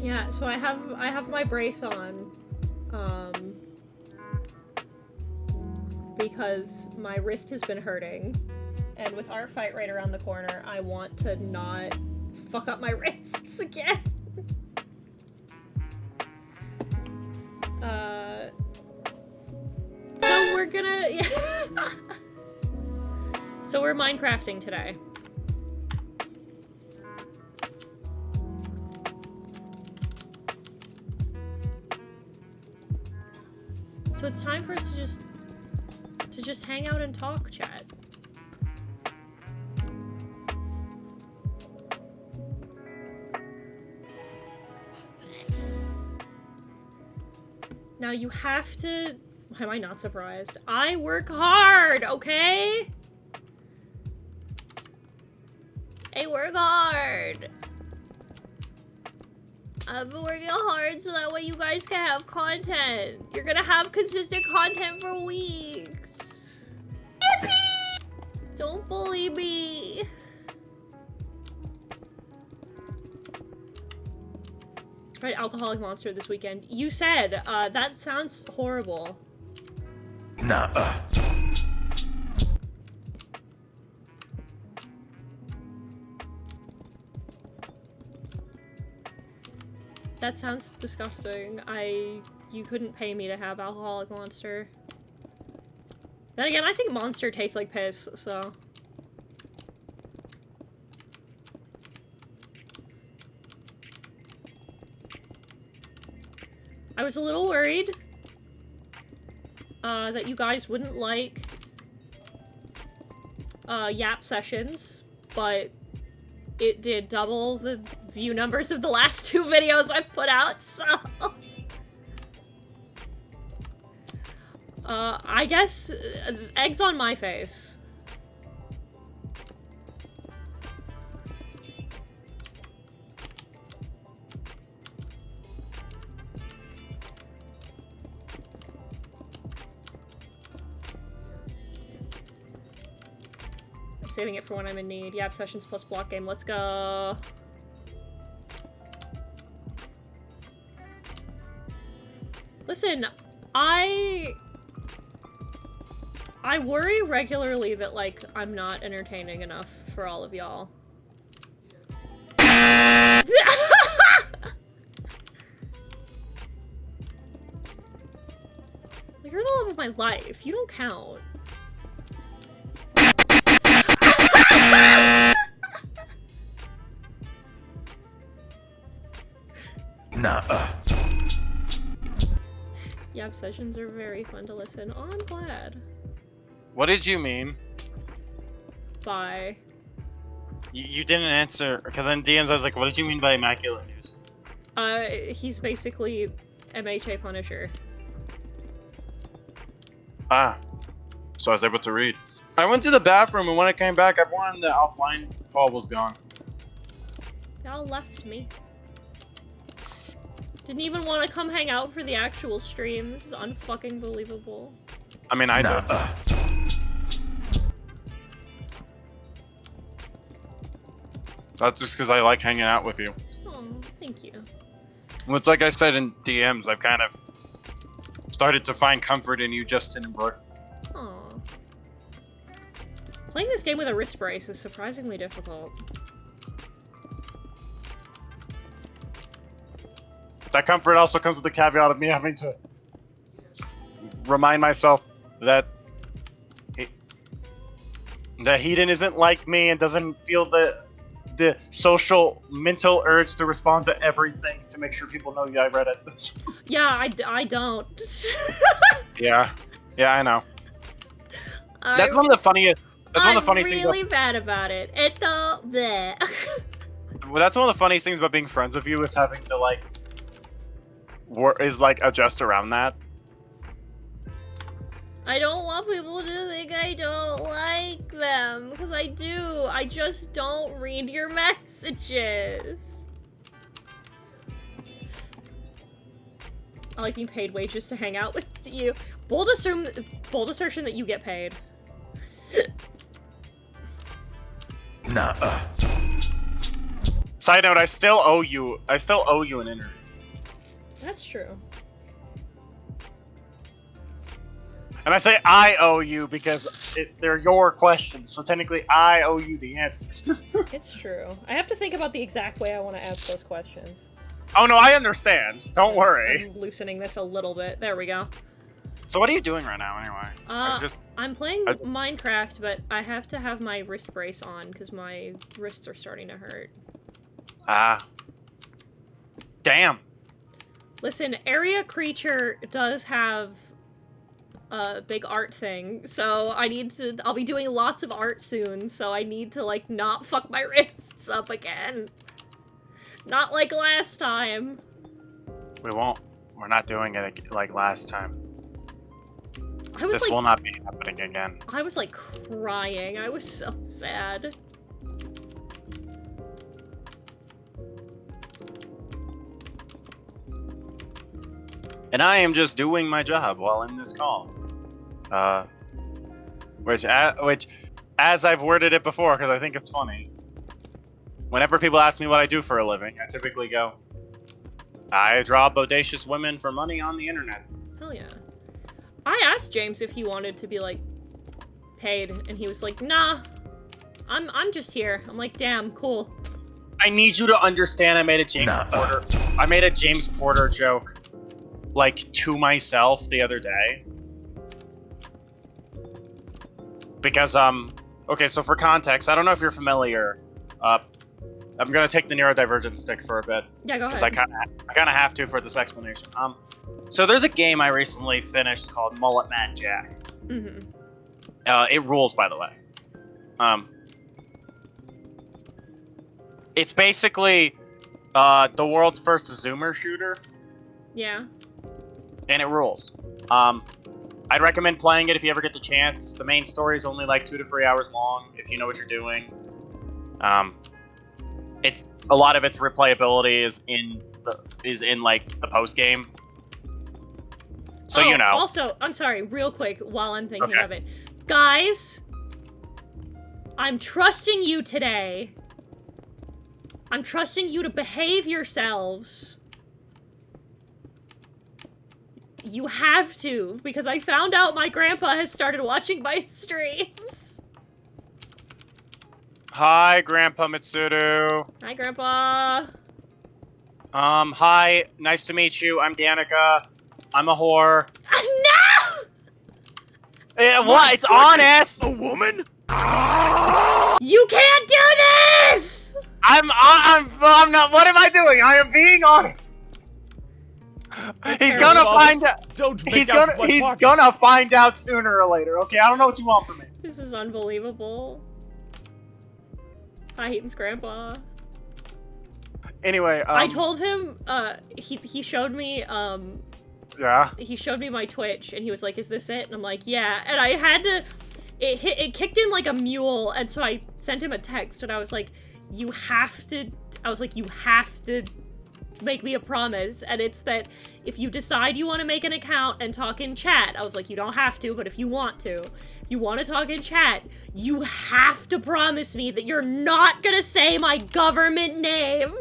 Yeah, so I have my brace on, because my wrist has been hurting, and with our fight right around the corner, I want to not fuck up my wrists again. So we're gonna, yeah. So we're Minecrafting today. So it's time for us to just hang out and talk, chat. Now you have to... Why am I not surprised? I work hard, okay? I work hard. I've been working hard so that way you guys can have content. You're gonna have consistent content for weeks. Don't bully me. Tried Alcoholic Monster this weekend. You said, that sounds horrible. Nah. That sounds disgusting. You couldn't pay me to have Alcoholic Monster. Then again, I think Monster tastes like piss, so. I was a little worried that you guys wouldn't like Yap Sessions, but it did double the view numbers of the last 2 videos I've put out, so... I guess eggs on my face. Saving it for when I'm in need. Yeah, Sessions plus block game. Let's go. Listen, I worry regularly that, like, I'm not entertaining enough for all of y'all. You're the love of my life. You don't count. Nah. Yep, sessions are very fun to listen. Oh, I'm glad. What did you mean? Bye. You didn't answer, because in DMs I was like, what did you mean by Immaculate News? He's basically MHA Punisher. Ah. So I was able to read. I went to the bathroom, and when I came back, everyone in the offline call was gone. Y'all left me. Didn't even want to come hang out for the actual stream. This is unfucking believable. I mean, I Nah. did. That's just because I like hanging out with you. Oh, thank you. Well, it's like I said in DMs, I've kind of started to find comfort in you, Justin and Brooke. Aw. Playing this game with a wrist brace is surprisingly difficult. That comfort also comes with the caveat of me having to remind myself that Hedon isn't like me and doesn't feel the social mental urge to respond to everything to make sure people know I read it. Yeah, I don't. Yeah, I know. That's one of the funniest. That's one of the funniest things. I'm really bad about it. It's all bleh. Well, that's one of the funniest things about being friends with you is having to like adjust around that. I don't want people to think I don't like them, because I do. I just don't read your messages. I like being paid wages to hang out with you. Bold assertion that you get paid. Nah. Side note, I still owe you an interview. That's true. And I say I owe you because they're your questions, so technically I owe you the answers. It's true. I have to think about the exact way I want to ask those questions. Oh no, I understand. Don't worry. I'm loosening this a little bit. There we go. So what are you doing right now, anyway? I'm playing Minecraft, but I have to have my wrist brace on because my wrists are starting to hurt. Ah. Damn. Listen, Area Creature does have a big art thing, so I'll be doing lots of art soon, so I need to, like, not fuck my wrists up again. Not like last time. We won't. We're not doing it like last time. This will not be happening again. I was, like, crying. I was so sad. And I am just doing my job while in this call. Which, as I've worded it before, because I think it's funny. Whenever people ask me what I do for a living, I typically go, I draw bodacious women for money on the internet. Hell yeah. I asked James if he wanted to be, like, paid, and he was like, nah, I'm just here. I'm like, damn, cool. I need you to understand I made a James Porter joke, like, to myself the other day. Because, okay, so for context, I don't know if you're familiar, I'm gonna take the neurodivergent stick for a bit. Yeah, go ahead. Because I kinda have to for this explanation. So there's a game I recently finished called Mullet Mad Jack. Mm-hmm. It rules, by the way. It's basically, the world's first zoomer shooter. Yeah. And it rules. I'd recommend playing it if you ever get the chance. The main story is only like 2 to 3 hours long, if you know what you're doing. It's a lot of its replayability is in like the post game. So you know. Also, I'm sorry, real quick, while I'm thinking of it, guys, I'm trusting you today. I'm trusting you to behave yourselves. You have to, because I found out my grandpa has started watching my streams. Hi, Grandpa Mitsuru. Hi, Grandpa. Hi. Nice to meet you. I'm Danica. I'm a whore. No! What? It's honest! A woman? You can't do this! I'm not. What am I doing? I am being honest. He's gonna find out. He's gonna find out sooner or later. Okay, I don't know what you want from me. This is unbelievable. Hi, Hayden's grandpa. Anyway, I told him. He showed me. Yeah. He showed me my Twitch, and he was like, "Is this it?" And I'm like, "Yeah." And I had to. It kicked in like a mule, and so I sent him a text, and I was like, "You have to." I was like, "You have to make me a promise," and it's that if you decide you want to make an account and talk in chat, I was like, you don't have to, but if you want to talk in chat, you have to promise me that you're not gonna say my government name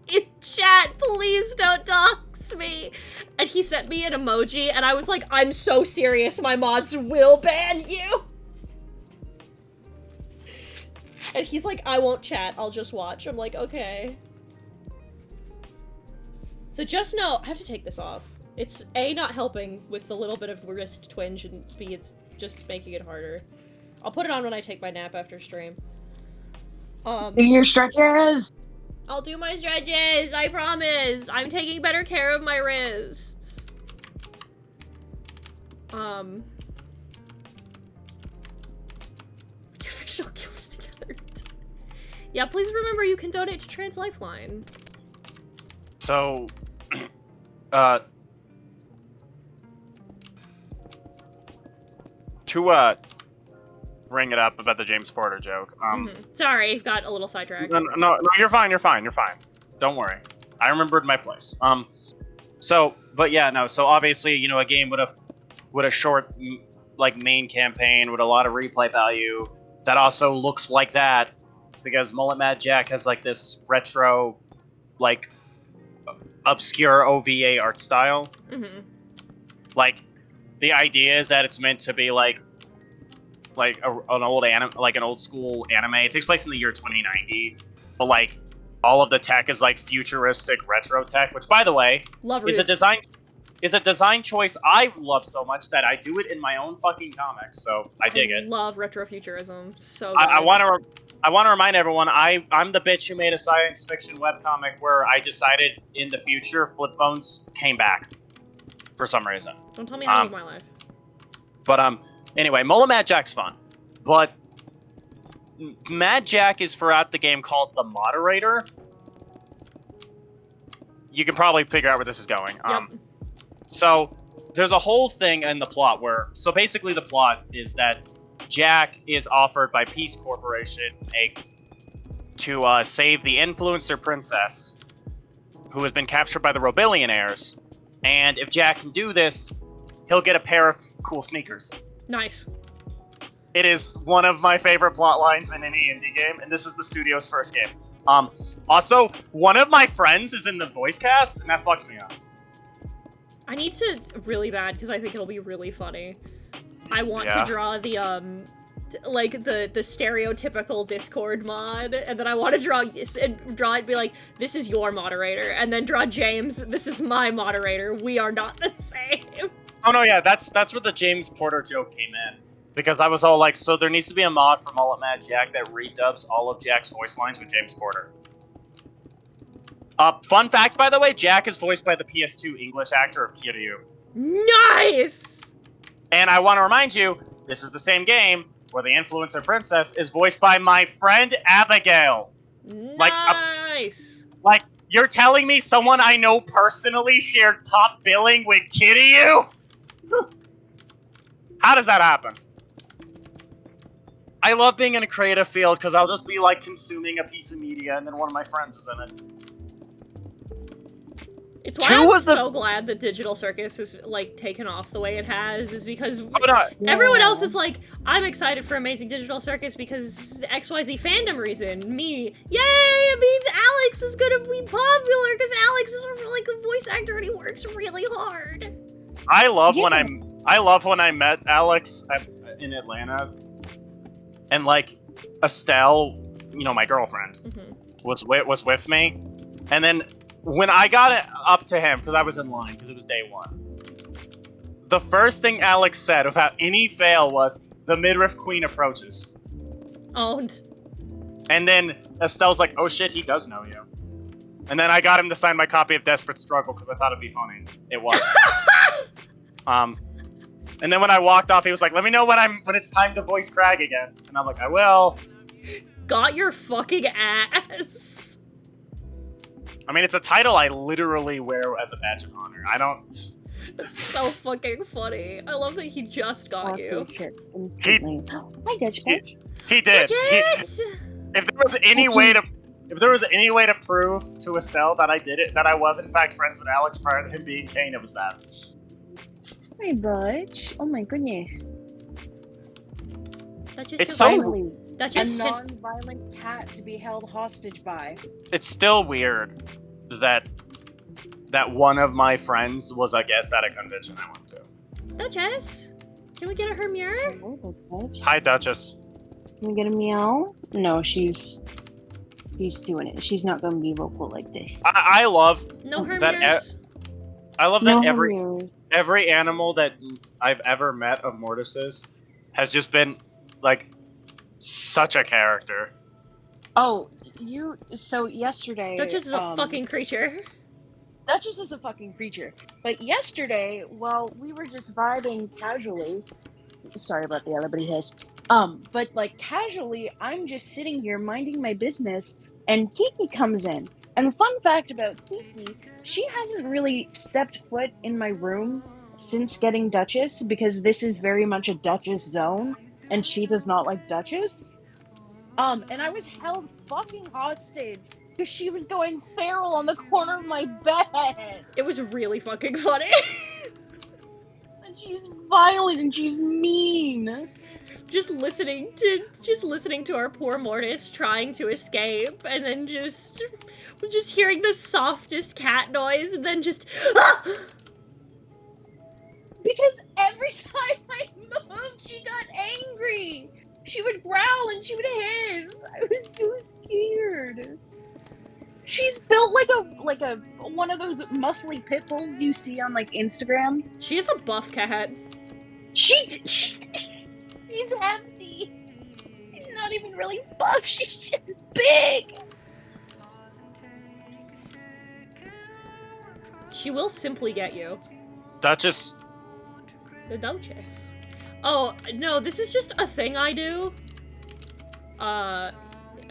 in chat. Please don't dox me. And he sent me an emoji, and I was like, I'm so serious, my mods will ban you. And he's like, I won't chat, I'll just watch. I'm like, okay. So just know, I have to take this off. It's A, not helping with the little bit of wrist twinge, and B, it's just making it harder. I'll put it on when I take my nap after stream. Do your stretches! I'll do my stretches, I promise! I'm taking better care of my wrists. Two fictional kills together. Yeah, please remember you can donate to Trans Lifeline. So, to bring it up about the James Porter joke. Sorry, got a little sidetracked. No, you're fine. Don't worry. I remembered my place. But yeah, no. So obviously, you know, a game with a short, like, main campaign with a lot of replay value that also looks like that. because Mullet Mad Jack has like this retro, like obscure OVA art style. Mm-hmm. Like the idea is that it's meant to be like an old school anime. It takes place in the year 2090, but like all of the tech is like futuristic retro tech, which by the way Love is a design choice I love so much that I do it in my own fucking comics. So I dig it. Love retrofuturism. So I good. want to remind everyone I'm the bitch who made a science fiction webcomic where I decided in the future flip phones came back for some reason. Don't tell me how to live my life. But anyway, Mullet Mad Jack's fun, but Mad Jack is throughout the game called the Moderator. You can probably figure out where this is going. Yep. So there's a whole thing in the plot so basically the plot is that Jack is offered by Peace Corporation to save the influencer princess who has been captured by the Robillionaires, and if Jack can do this, he'll get a pair of cool sneakers. Nice. It is one of my favorite plot lines in any indie game, and this is the studio's first game. Also, one of my friends is in the voice cast, and that fucked me up. I need to really bad because I think it'll be really funny. I want to draw the like the stereotypical Discord mod, and then I want to draw it and be like, this is your moderator, and then draw James, this is my moderator. We are not the same. Oh no, yeah, that's where the James Porter joke came in. Because I was all like, so there needs to be a mod for Mullet Mad Jack that redubs all of Jack's voice lines with James Porter. Fun fact, by the way, Jack is voiced by the PS2 English actor of Kiryu. Nice! And I want to remind you, this is the same game where the influencer princess is voiced by my friend Abigail. Nice! Like, you're telling me someone I know personally shared top billing with Kiryu? How does that happen? I love being in a creative field because I'll just be like consuming a piece of media and then one of my friends is in it. It's why I'm so glad that Digital Circus is like taken off the way it has, is because everyone else is like, I'm excited for Amazing Digital Circus because the XYZ fandom reason. Me, yay, it means Alex is gonna be popular because Alex is a really good voice actor and he works really hard. I love when I met Alex in Atlanta. And like Estelle, you know, my girlfriend, was with me, and then when I got it up to him because I was in line because it was day one, the first thing Alex said without any fail was, "The midriff queen approaches." Owned. And then Estelle's like, "Oh shit, he does know you." And then I got him to sign my copy of Desperate Struggle because I thought it'd be funny. It was. And then when I walked off, he was like, "Let me know when it's time to voice Crag again." And I'm like, "I will." Got your fucking ass. I mean, it's a title I literally wear as a badge of honor. I don't. That's so fucking funny. I love that he just got you. Hi, Dutch. He did. Yes. If there was any way to prove to Estelle that I did it, that I was in fact friends with Alex prior to him being Kane, it was that. Hi, Butch. Oh my goodness. It's so That's a just non-violent cat to be held hostage by. It's still weird that one of my friends was a guest at a convention I went to. Duchess, can we get her mirror? Hi, Duchess. Can we get a meow? No, she's doing it. She's not gonna be vocal like this. I love that. I love that every animal that I've ever met of Mortis's has just been like such a character. Oh, so yesterday Duchess is a fucking creature. Duchess is a fucking creature. But yesterday, while we were just vibing casually, sorry about the everybody hissed. But like casually, I'm just sitting here minding my business, and Kiki comes in. And fun fact about Kiki, she hasn't really stepped foot in my room since getting Duchess, because this is very much a Duchess zone, and she does not like Duchess. And I was held fucking hostage because she was going feral on the corner of my bed. It was really fucking funny. And she's violent and she's mean. just listening to our poor Mortis trying to escape, and then just hearing the softest cat noise, and then just Because every time I moved, she got angry. She would growl and she would hiss. I was so scared. She's built like a one of those muscly pit bulls you see on like Instagram. She is a buff cat. She's hefty. She's not even really buff. She's just big. She will simply get you. Duchess. The Duchess. Oh, no, this is just a thing I do.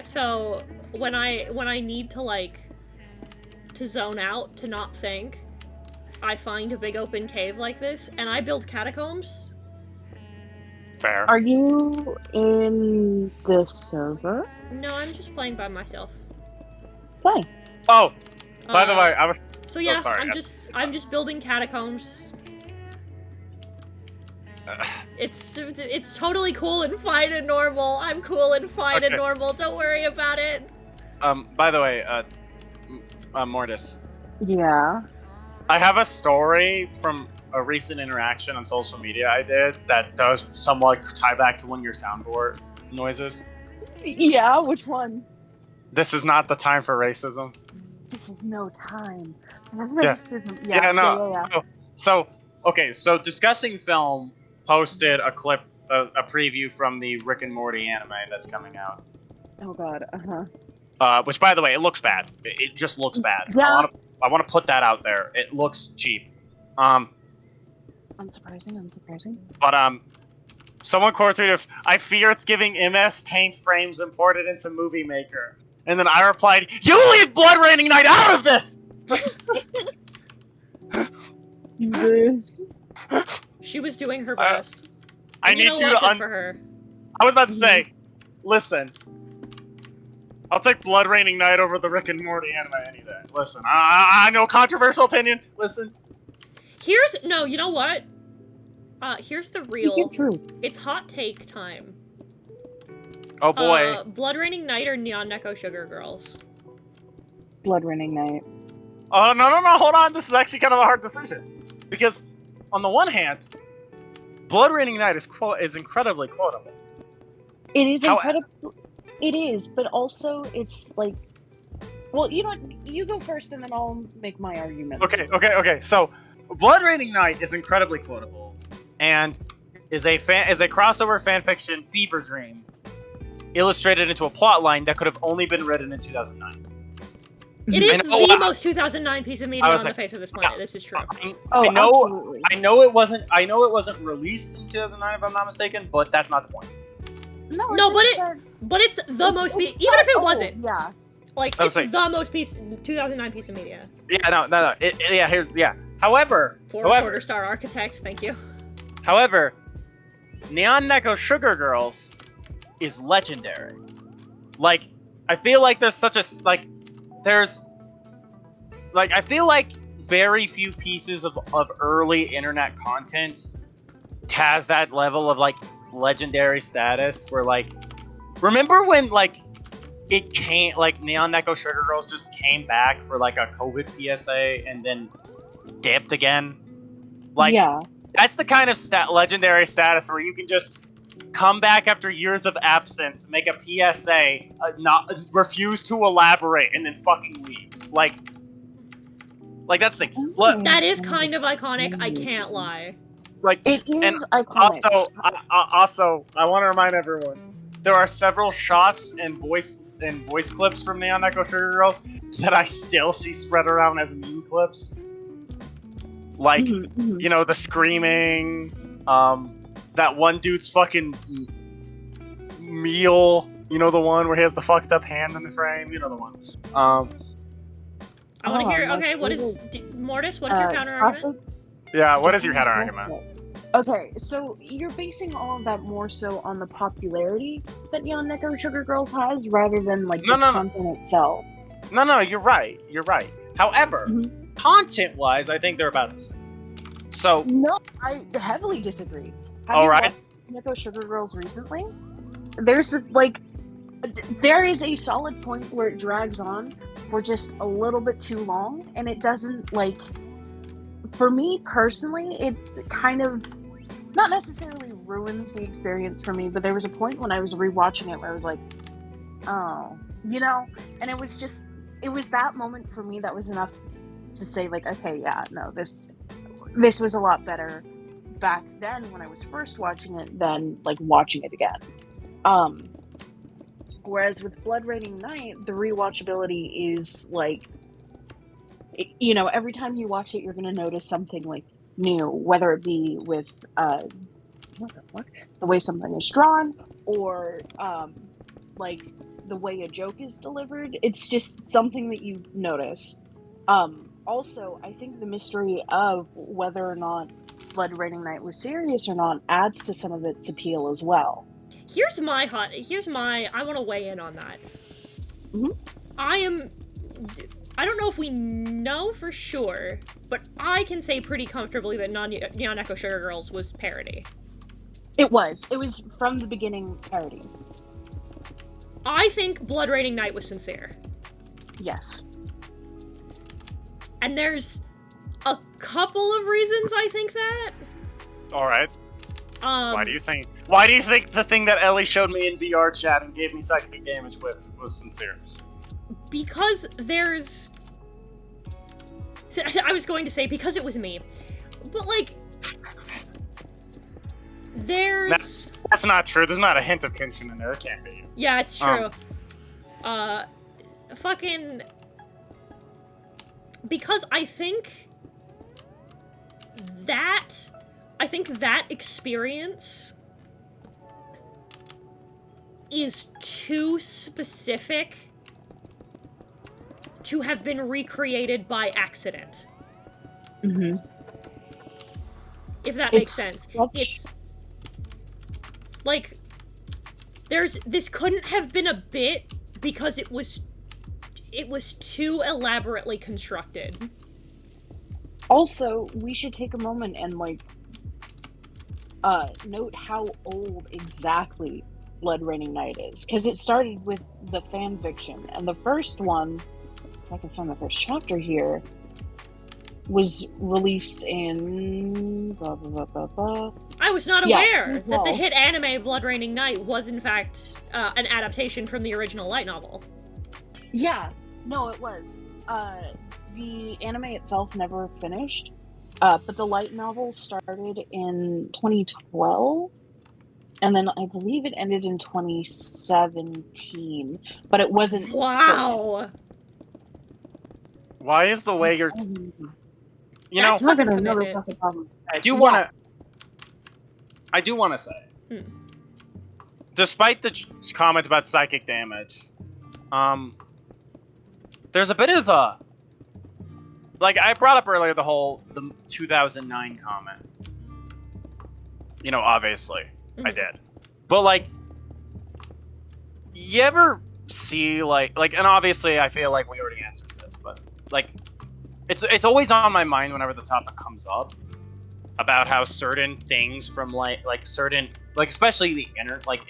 So when I need to like to zone out, to not think, I find a big open cave like this and I build catacombs. Fair. Are you in the server? No, I'm just playing by myself. Fine. Oh, by the way, I was. So yeah, sorry. I'm just building catacombs. It's totally cool and fine and normal. I'm cool and fine and normal. Don't worry about it. By the way, Mortis. Yeah. I have a story from a recent interaction on social media I did that does somewhat tie back to one of your soundboard noises. Yeah, which one? This is not the time for racism. This is no time. Yes. Racism. Yeah. So, so Discussing Film posted a clip, a preview from the Rick and Morty anime that's coming out. Oh god, Which, by the way, it looks bad. It just looks bad. Yeah. I want to put that out there. It looks cheap. Unsurprising. But someone quoted, "I fear it's giving MS Paint frames imported into Movie Maker." And then I replied, "You leave Blood Raining Night out of this!" Jesus. She was doing her best. I need you to good for her. I was about to say, listen. I'll take Blood Raining Night over the Rick and Morty anime any day. Listen, I know controversial opinion. Listen. You know what? Here's the real. Truth. It's hot take time. Oh boy. Blood Raining Night or Neon Neko Sugar Girls? Blood Raining Night. Oh, no, hold on. This is actually kind of a hard decision. Because, on the one hand, Blood Raining Night is incredibly quotable. It is incredible. It is, but also it's like... Well, you know what? You go first and then I'll make my arguments. Okay. So, Blood Raining Night is incredibly quotable. And is a crossover fanfiction fever dream illustrated into a plotline that could have only been written in 2009. It is the most 2009 piece of media on the face of this planet. This is true. Absolutely. I know it wasn't released in 2009 if I'm not mistaken, but that's not the point. But it's the most even if it wasn't. Yeah. Like it's the most 2009 piece of media. Yeah, no. However, Quarter star architect, thank you. However, Neon Neko Sugar Girls is legendary. Like, I feel like there's I feel like very few pieces of early internet content has that level of like legendary status where like, remember when like it came, like Neon Neko Sugar Girls just came back for like a COVID PSA and then dipped again? Like, yeah. That's the kind of legendary status where you can just come back after years of absence, make a PSA, refuse to elaborate, and then fucking leave. Like that's the thing. Look, that is kind of iconic. I can't lie. Like it is iconic. Also, I want to remind everyone there are several shots and voice clips from Neon Neko Sugar Girls that I still see spread around as meme clips. Like, you know, the screaming, that one dude's fucking meal, you know, the one where he has the fucked up hand in the frame, you know the one. I want to hear, okay, Mortis, what is your counter argument? Yeah, what is your counter argument? Okay, so you're basing all of that more so on the popularity that Neon Neko Sugar Girls has, rather than, like, the content itself. No, you're right. However, content-wise, I think they're about the same. So... No, I heavily disagree. All right. Neko Sugar Girls recently, there's like there is a solid point where it drags on for just a little bit too long, and it doesn't like. For me personally, it kind of not necessarily ruins the experience for me, but there was a point when I was rewatching it where I was like, oh, and it was that moment for me that was enough to say like, okay, yeah, no, this was a lot better back then when I was first watching it than like watching it again. Whereas with Blood Raining Night, the rewatchability is like, every time you watch it, you're going to notice something like new, whether it be with what the fuck, the way something is drawn, or like the way a joke is delivered. It's just something that you notice. Also, I think the mystery of whether or not Blood Raining Night was serious or not adds to some of its appeal as well. I want to weigh in on that. Mm-hmm. I don't know if we know for sure, but I can say pretty comfortably that Neon Echo Sugar Girls was parody. It was from the beginning parody. I think Blood Raining Night was sincere. Yes. And there's a couple of reasons I think that. All right. Why do you think the thing that Ellie showed me in VR chat and gave me psychic damage with was sincere? Because there's... I was going to say because it was me. But, like... There's... That's not true. There's not a hint of Kenshin in there. It can't be. Yeah, it's true. Fucking... Because I think that experience is too specific to have been recreated by accident. Mm-hmm. If that makes sense. It's like this couldn't have been a bit because it was too elaborately constructed. Also, we should take a moment and note how old exactly Blood Raining Night is, because it started with the fan fiction, and the first one, if I can find the first chapter here, was released in blah blah blah blah blah. I was not aware that the hit anime Blood Raining Night was in fact an adaptation from the original light novel. Yeah, no, it was. The anime itself never finished, but the light novel started in 2012, and then I believe it ended in 2017, but it wasn't... Wow! Why is the way you're... That's know, fucking commitment. I do want to say, despite the comment about psychic damage, there's a bit of a... Like, I brought up earlier the 2009 comment. Obviously. Mm-hmm. I did. But, like, you ever see, like, and obviously I feel like we already answered this, but, like, it's always on my mind whenever the topic comes up about how certain things from, like certain, like, especially the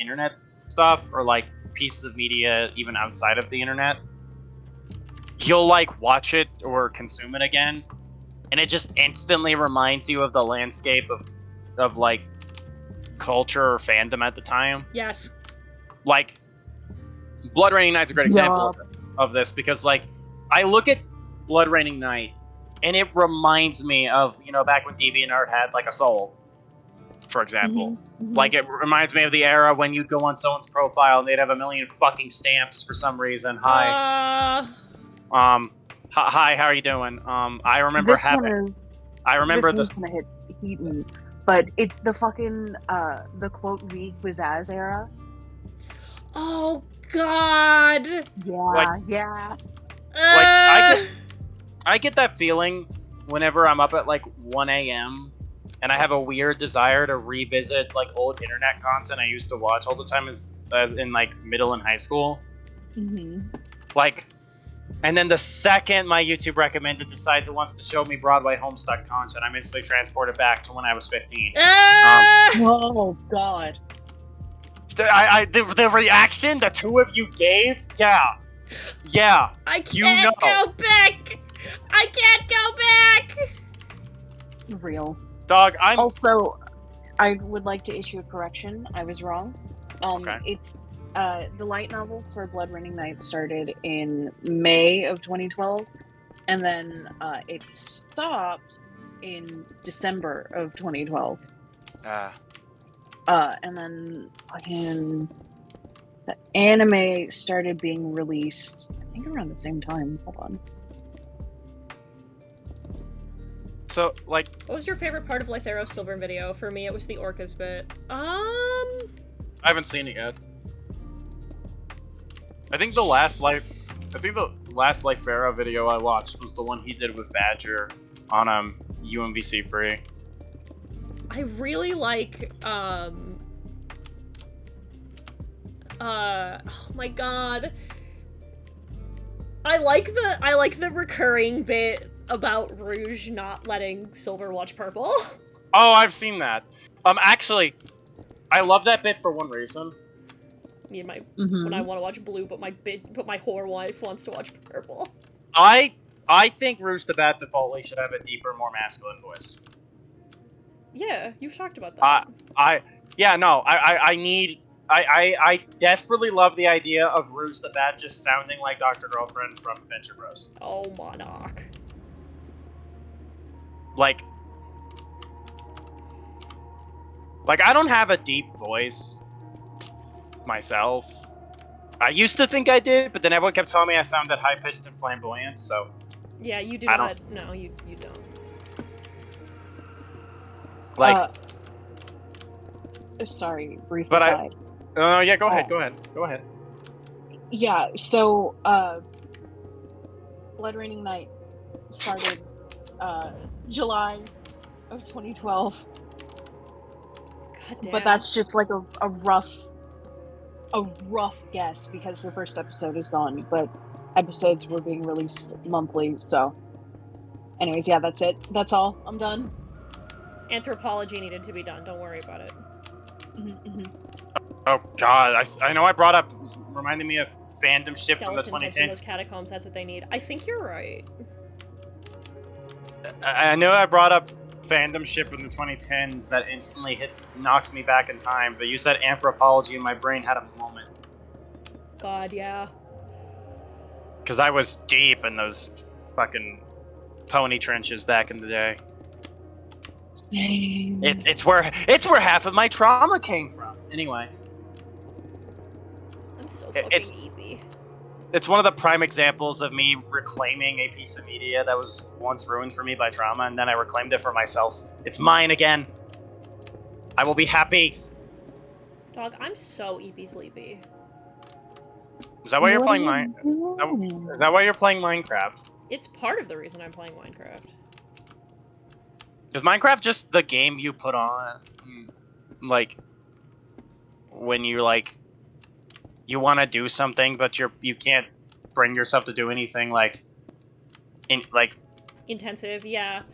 internet stuff, or, like, pieces of media even outside of the internet, you'll like watch it or consume it again, and it just instantly reminds you of the landscape of like culture or fandom at the time. Yes. Like, Blood Raining Night's a great example of this, because like I look at Blood Raining Night and it reminds me of, back when DeviantArt had like a soul, for example. Mm-hmm. Like, it reminds me of the era when you'd go on someone's profile and they'd have a million fucking stamps for some reason. Hi, how are you doing? I remember this one's gonna hit me, but it's the fucking the quote Weak Pizzazz era. Oh God. Yeah. I get that feeling whenever I'm up at like 1 a.m. and I have a weird desire to revisit like old internet content I used to watch all the time as in like middle and high school. Mm-hmm. Like, And then the second my YouTube recommended decides it wants to show me Broadway Homestuck content, I'm instantly transported back to when I was 15. Oh God. The reaction the two of you gave, yeah. I can't You know. go back. I can't go back. Real. Dog, I'm. Also, I would like to issue a correction. I was wrong. Okay. It's the light novel for Blood Raining Night started in May of 2012, and then it stopped in December of 2012. And then the anime started being released, I think around the same time. Hold on. So, like, What was your favorite part of Lytheros Silver video? For me, it was the Orcas bit. I haven't seen it yet. I think the last Lythera video I watched was the one he did with Badger on UMVC free. I really like, oh my god. I like the recurring bit about Rouge not letting Silver watch Purple. Oh, I've seen that. Actually, I love that bit for one reason. Me and when I want to watch Blue, but my whore wife wants to watch Purple. I think Rouge the Bat defaultly should have a deeper, more masculine voice. Yeah, you've talked about that. I desperately love the idea of Rouge the Bat just sounding like Dr. Girlfriend from Adventure Bros. Oh, Monarch. Like, I don't have a deep voice myself. I used to think I did, but then everyone kept telling me I sounded high-pitched and flamboyant, so... Yeah, you do I not. No, you don't. Like... Sorry, brief but aside. Yeah, go ahead. Yeah, so, Blood Raining Night started, July of 2012. God damn. But that's just like a rough guess because the first episode is gone, but episodes were being released monthly, so. Anyways, yeah, that's it. That's all. I'm done. Anthropology needed to be done. Don't worry about it. Oh god, I know I brought up, reminding me of fandom shit from the Skeleton heads in those 2010s. catacombs, that's what they need. I think you're right. I know I brought up fandom shit from the 2010s that instantly knocked me back in time, but you said anthropology and my brain had a moment. God, yeah. Because I was deep in those fucking pony trenches back in the day. It's where half of my trauma came from. Anyway. I'm so fucking eepy. It's one of the prime examples of me reclaiming a piece of media that was once ruined for me by trauma, and then I reclaimed it for myself. It's mine again. I will be happy. Dog, I'm so eepy sleepy. Is that why you're playing Is that why you're playing Minecraft? It's part of the reason I'm playing Minecraft. Is Minecraft just the game you put on, like, when you like, you want to do something, but you can't bring yourself to do anything Intensive, yeah.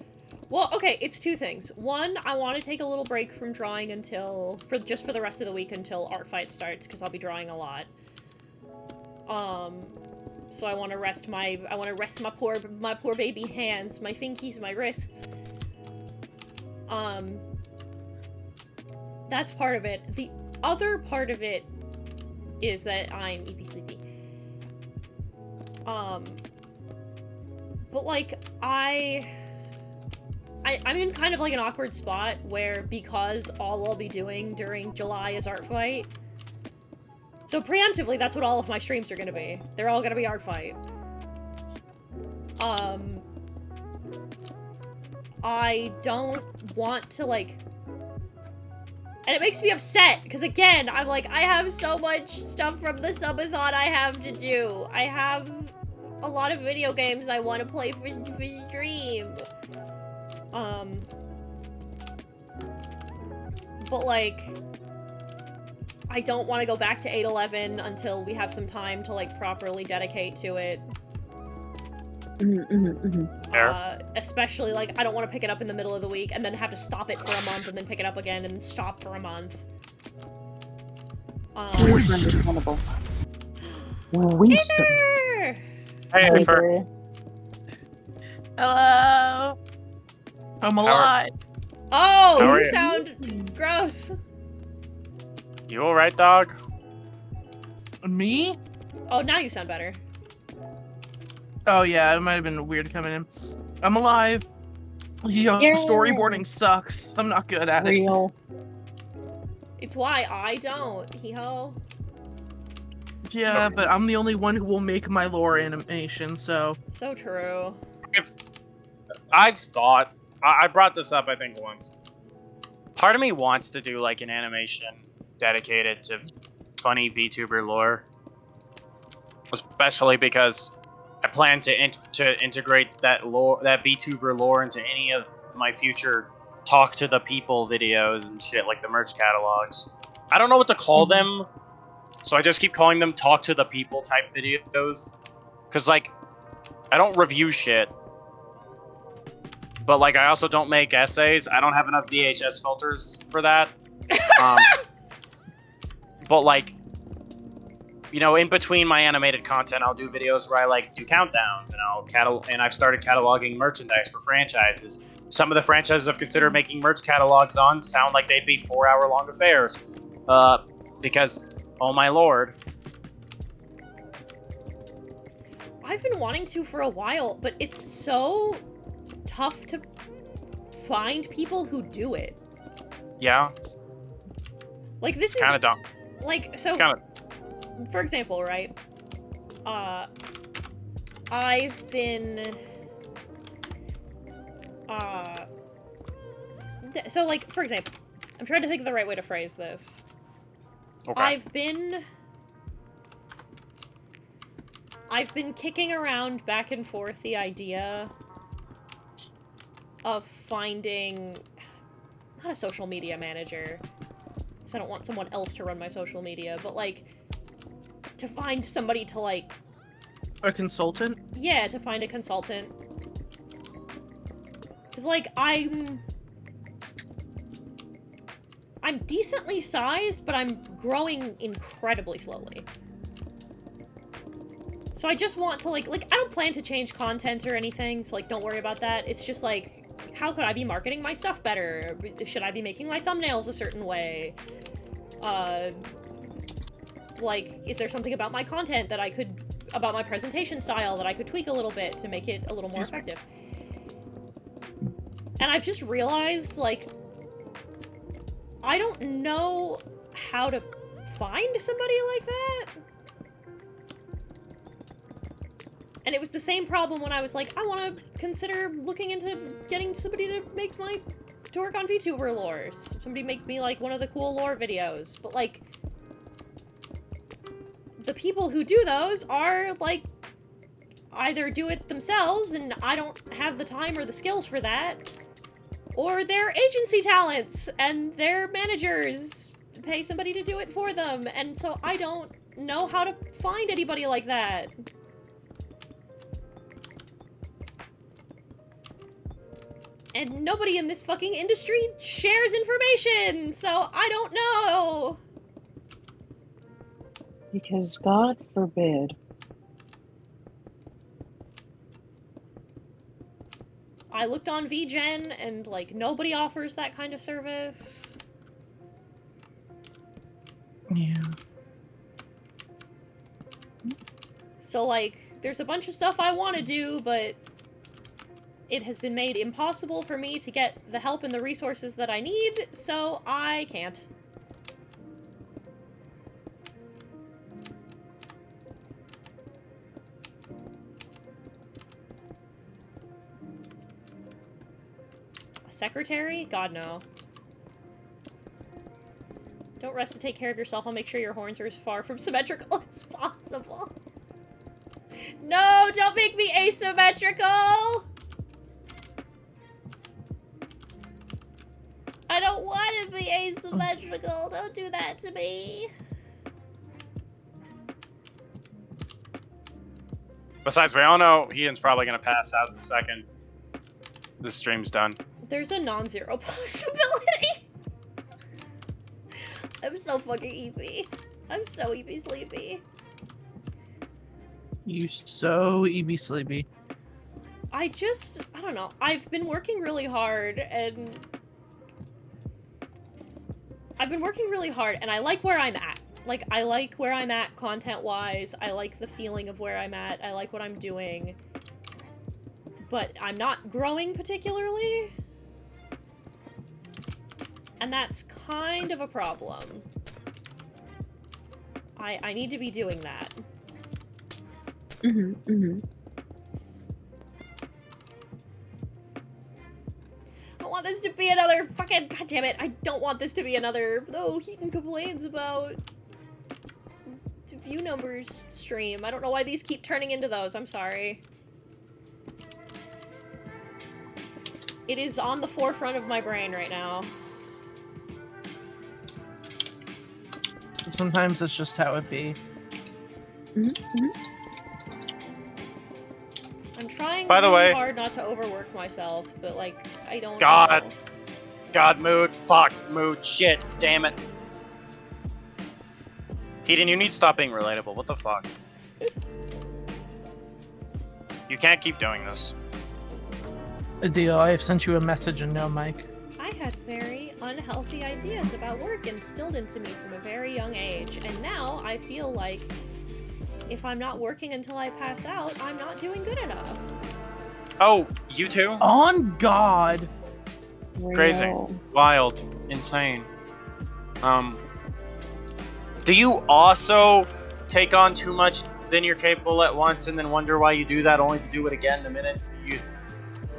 Well, okay, it's two things. One, I want to take a little break from drawing for the rest of the week until Art Fight starts, because I'll be drawing a lot. So I want to rest my poor baby hands, my finkies, my wrists. That's part of it. The other part of it is that I'm eepy sleepy. But like, I'm in kind of like an awkward spot where, because all I'll be doing during July is Art Fight. So preemptively, that's what all of my streams are gonna be. They're all gonna be Art Fight. I don't want to, like... And it makes me upset, because again, I'm like, I have so much stuff from the subathon I have to do. I have a lot of video games I want to play for stream. But like, I don't want to go back to 8-11 until we have some time to like properly dedicate to it. Fair. Especially, like, I don't want to pick it up in the middle of the week and then have to stop it for a month and then pick it up again and stop for a month. Understandable. Winston. Peter! Hey, Fur. Hello. I'm alive. Oh, How are you you? sound gross. You alright, dog? Me? Oh, now you sound better. Oh yeah, it might have been weird coming in. I'm alive. Yo, Yay. storyboarding sucks. I'm not good at it. Real. It's why I don't, hee-ho. Yeah, but I'm the only one who will make my lore animation, so. So true. I've thought, I brought this up I think once. Part of me wants to do like an animation dedicated to funny VTuber lore. Especially because I plan to integrate that lore, that VTuber lore into any of my future talk to the people videos and shit, like the merch catalogs. I don't know what to call them, so I just keep calling them talk to the people type videos. Cause like, I don't review shit. But like, I also don't make essays. I don't have enough VHS filters for that. But like, you know, in between my animated content, I'll do videos where I like do countdowns, and I've started cataloging merchandise for franchises. Some of the franchises I've considered making merch catalogs on sound like they'd be 4-hour-long affairs, because, oh my lord. I've been wanting to for a while, but it's so tough to find people who do it. Yeah, Like, this is kind of dumb. like, so It's kind of for example, right? I've been so like, for example, I'm trying to think of the right way to phrase this. okay. I've been kicking around back and forth the idea of finding not a social media manager, because I don't want someone else to run my social media, but like to find somebody to like A consultant? yeah, to find a consultant. Cause like I'm decently sized, but I'm growing incredibly slowly. So I just want to like I don't plan to change content or anything, so like don't worry about that. It's just like, how could I be marketing my stuff better? Should I be making my thumbnails a certain way? Like, is there something about my content that I could, about my presentation style that I could tweak a little bit to make it a little more effective? And I've just realized, like, I don't know how to find somebody like that. And it was the same problem when I was like, I want to consider looking into getting somebody to make my, to work on VTuber lore. Somebody make me, like, one of the cool lore videos. But, like, the people who do those are, like, either do it themselves, and I don't have the time or the skills for that, or they're agency talents, and their managers pay somebody to do it for them, and so I don't know how to find anybody like that. And nobody in this fucking industry shares information, so I don't know! Because God forbid. I looked on VGen, and, like, nobody offers that kind of service. Yeah. So, like, there's a bunch of stuff I want to do, but it has been made impossible for me to get the help and the resources that I need, so I can't. A secretary? God, no. Don't rest to take care of yourself. I'll make sure your horns are as far from symmetrical as possible. No, don't make me asymmetrical! I don't want to be asymmetrical. Don't do that to me. Besides, we all know Ian's probably gonna pass out in a second this stream's done. There's a non-zero possibility. I'm so fucking eepy. I'm so eepy sleepy. You so EB sleepy. I don't know. I've been working really hard and I like where I'm at. Like, I like where I'm at content-wise. I like the feeling of where I'm at. I like what I'm doing. But I'm not growing particularly. And that's kind of a problem. I need to be doing that. Mm-hmm, mm-hmm. I don't want this to be another fucking... God damn it, I don't want this to be another... Oh, Heaton complains about... view numbers stream. I don't know why these keep turning into those. I'm sorry. It is on the forefront of my brain right now. Sometimes that's just how it be. I'm trying By the really way- hard not to overwork myself, but like, I don't God. know. God, mood. Fuck, mood. Shit. Damn it. Keaton, you need to stop being relatable. What the fuck? You can't keep doing this. Adil, I have sent you a message and no mic. I had very unhealthy ideas about work instilled into me from a very young age, and now I feel like if I'm not working until I pass out, I'm not doing good enough. Oh, you too? On God! Crazy. Real. Wild. Insane. Do you also take on too much than you're capable at once and then wonder why you do that only to do it again the minute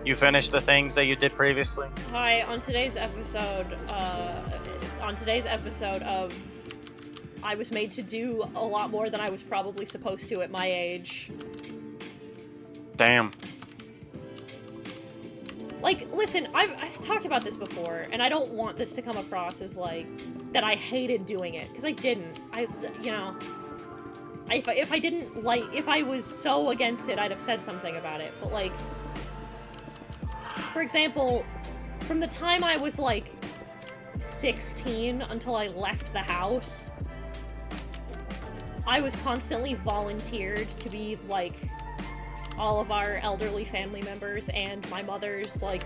you finish the things that you did previously? Hi, on today's episode of I was made to do a lot more than I was probably supposed to at my age. Damn. Like, listen, I've talked about this before, and I don't want this to come across as, like, that I hated doing it, because I didn't. You know, if I didn't, like, if I was so against it, I'd have said something about it, but, like, for example, from the time I was, like, 16 until I left the house, I was constantly volunteered to be, like, all of our elderly family members and my mother's, like,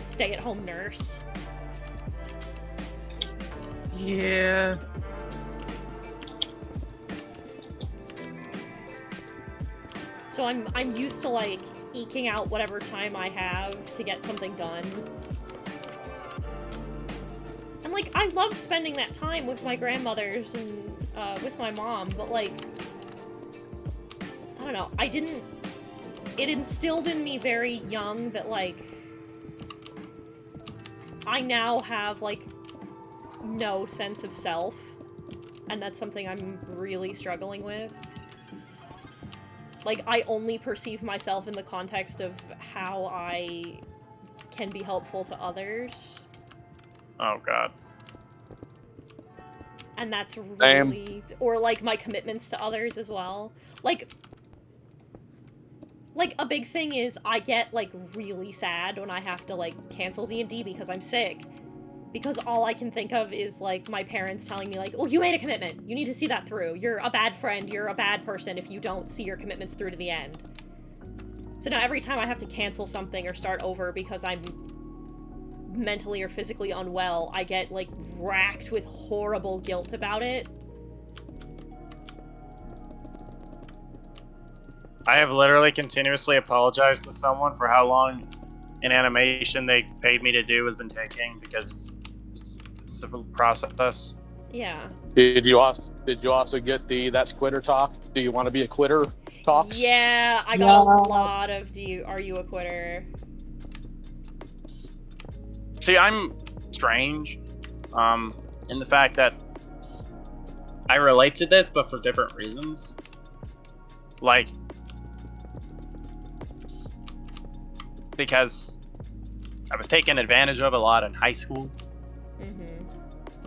stay-at-home nurse. Yeah. So I'm used to, like, eking out whatever time I have to get something done. And, like, I loved spending that time with my grandmothers and, with my mom, but, like, I don't know, it instilled in me very young that, like, I now have, like, no sense of self, and that's something I'm really struggling with. Like, I only perceive myself in the context of how I can be helpful to others. Oh, God. And that's really... Or, like, my commitments to others as well. Like, a big thing is I get, like, really sad when I have to, like, cancel D&D because I'm sick. Because all I can think of is, like, my parents telling me, like, oh, you made a commitment. You need to see that through. You're a bad friend. You're a bad person if you don't see your commitments through to the end. So now every time I have to cancel something or start over because I'm mentally or physically unwell, I get, like, racked with horrible guilt about it. I have literally continuously apologized to someone for how long an animation they paid me to do has been taking because it's a process. Yeah. Did you also get the "that's quitter" talk? Do you want to be a quitter talks? Yeah, I got a lot of are you a quitter? See, I'm strange, in the fact that I relate to this, but for different reasons. Like, because I was taken advantage of a lot in high school. Mm-hmm.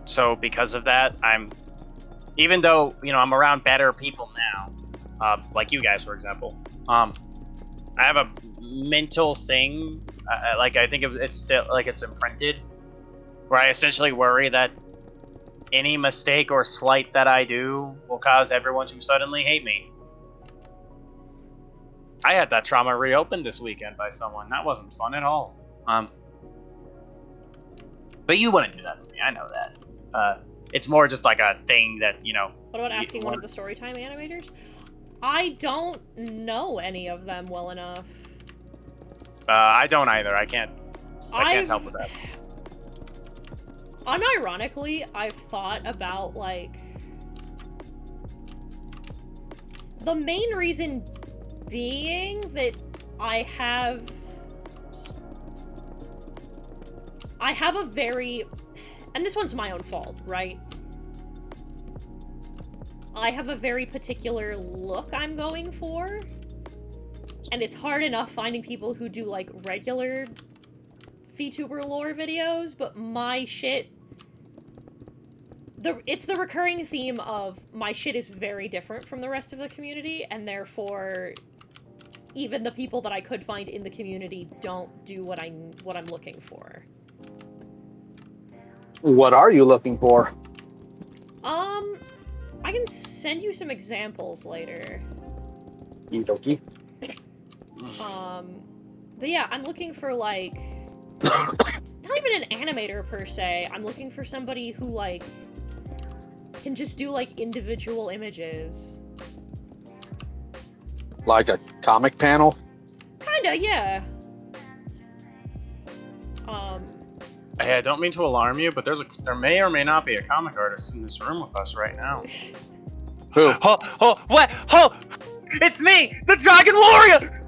So because of that, even though, you know, I'm around better people now, like you guys, for example, I have a mental thing, like I think it's still like it's imprinted, where I essentially worry that any mistake or slight that I do will cause everyone to suddenly hate me. I had that trauma reopened this weekend by someone. That wasn't fun at all. But you wouldn't do that to me. I know that. It's more just like a thing that, you know... What about asking one of the Storytime animators? I don't know any of them well enough. I don't either. I can't help with that. Unironically, I've thought about, like... The main reason being that I have a very... And this one's my own fault, right? I have a very particular look I'm going for. And it's hard enough finding people who do, like, regular VTuber lore videos, but my shit... It's the recurring theme of my shit is very different from the rest of the community, and therefore, even the people that I could find in the community don't do what I'm looking for. What are you looking for? I can send you some examples later. Okie But yeah, I'm looking for, like, not even an animator per se. I'm looking for somebody who, like, can just do, like, individual images. Like a comic panel? Kinda, yeah. Hey, I don't mean to alarm you, but there may or may not be a comic artist in this room with us right now. Who? What? It's me, the Dragon Warrior!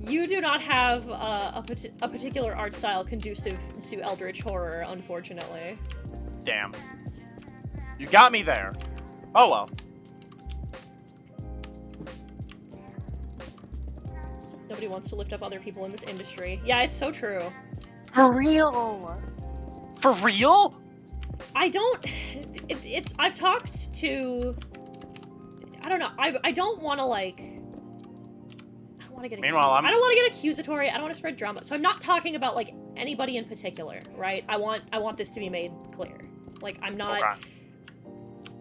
You do not have a particular art style conducive to eldritch horror, unfortunately. Damn. You got me there. Oh well. Nobody wants to lift up other people in this industry. Yeah, it's so true. For real. For real? I don't... I've talked to... I don't know. I don't want to, like... I don't want to get... Meanwhile, I don't want to get accusatory. I don't want to spread drama. So I'm not talking about, like, anybody in particular, right? I want this to be made clear. Like, I'm not... Okay.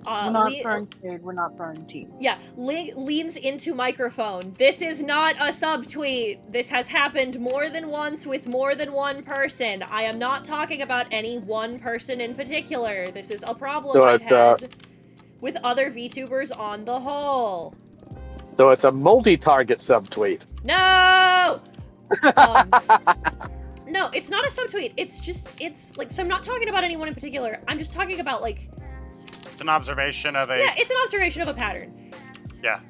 We're not throwing shade. We're not throwing tea. Yeah, leans into microphone. This is not a subtweet. This has happened more than once with more than one person. I am not talking about any one person in particular. This is a problem I've had with other VTubers on the whole. So it's a multi-target subtweet. No! No, it's not a subtweet. It's like, so I'm not talking about anyone in particular. I'm just talking about, like... It's an observation of a... Yeah, it's an observation of a pattern. Yeah.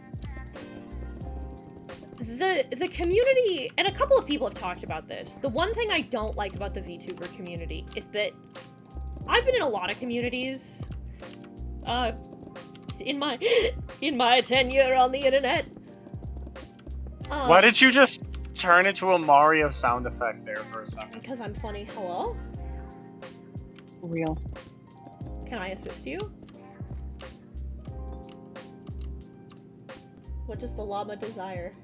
The community, and a couple of people have talked about this, the one thing I don't like about the VTuber community is that I've been in a lot of communities, in my tenure on the internet. Why did you just turn into a Mario sound effect there for a second? Because I'm funny. Hello? For real. Can I assist you? What does the llama desire?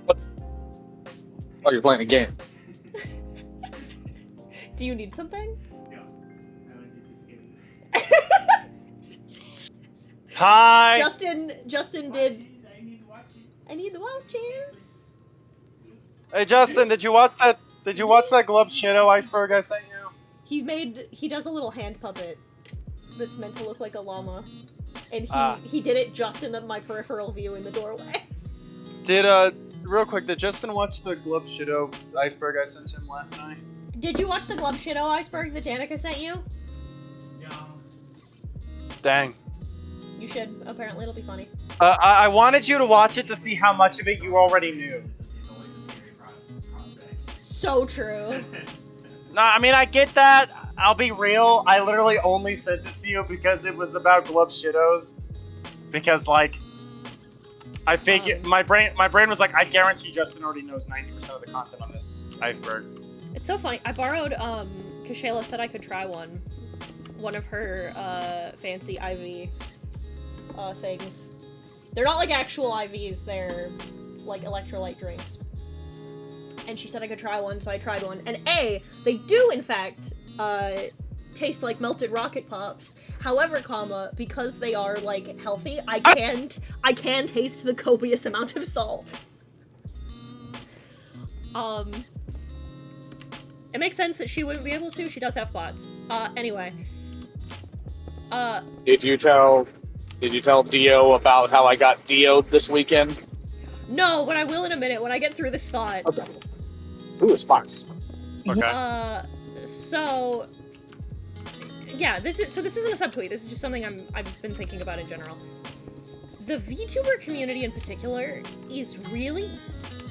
What? Oh, you're playing a game. Do you need something? Hi! Justin did... I need the watches. Hey Justin, did you watch that Glove Shadow iceberg I sent you? He does a little hand puppet that's meant to look like a llama. And he did it just in my peripheral view in the doorway. Real quick, did Justin watch the Glove Shadow iceberg I sent him last night? Did you watch the Glove Shadow iceberg that Danica sent you? Yeah. Dang. You should. Apparently it'll be funny. I wanted you to watch it to see how much of it you already knew. It's always a scary prospect. So true. No, I mean, I get that. I'll be real. I literally only sent it to you because it was about Glove Shadows. Because, like, I figured my brain was like, I guarantee Justin already knows 90% of the content on this iceberg. It's so funny. I borrowed, Kashayla said I could try one of her, fancy Ivy, things. They're not like actual IVs, they're like electrolyte drinks. And she said I could try one, so I tried one. And A, they do in fact taste like melted rocket pops. However, because they are like healthy, I can taste the copious amount of salt. It makes sense that she wouldn't be able to. She does have plots. Anyway. Did you tell Dio about how I got Dio'd this weekend? No, but I will in a minute when I get through this thought. Okay. Ooh, Sparks. Okay. So yeah, this isn't a subtweet. This is just something I've been thinking about in general. The VTuber community in particular is really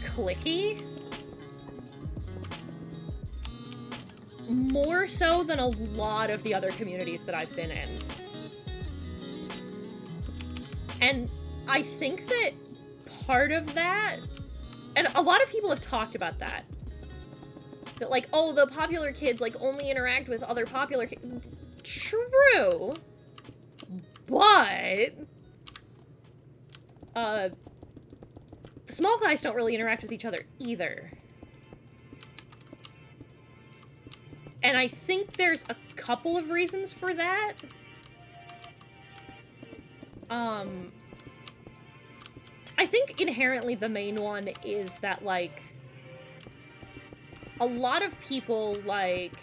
cliquey. More so than a lot of the other communities that I've been in. And I think that part of that, and a lot of people have talked about that, like, oh, the popular kids, like, only interact with other popular kids. True. But the small guys don't really interact with each other either. And I think there's a couple of reasons for that. I think inherently the main one is that, like, a lot of people, like,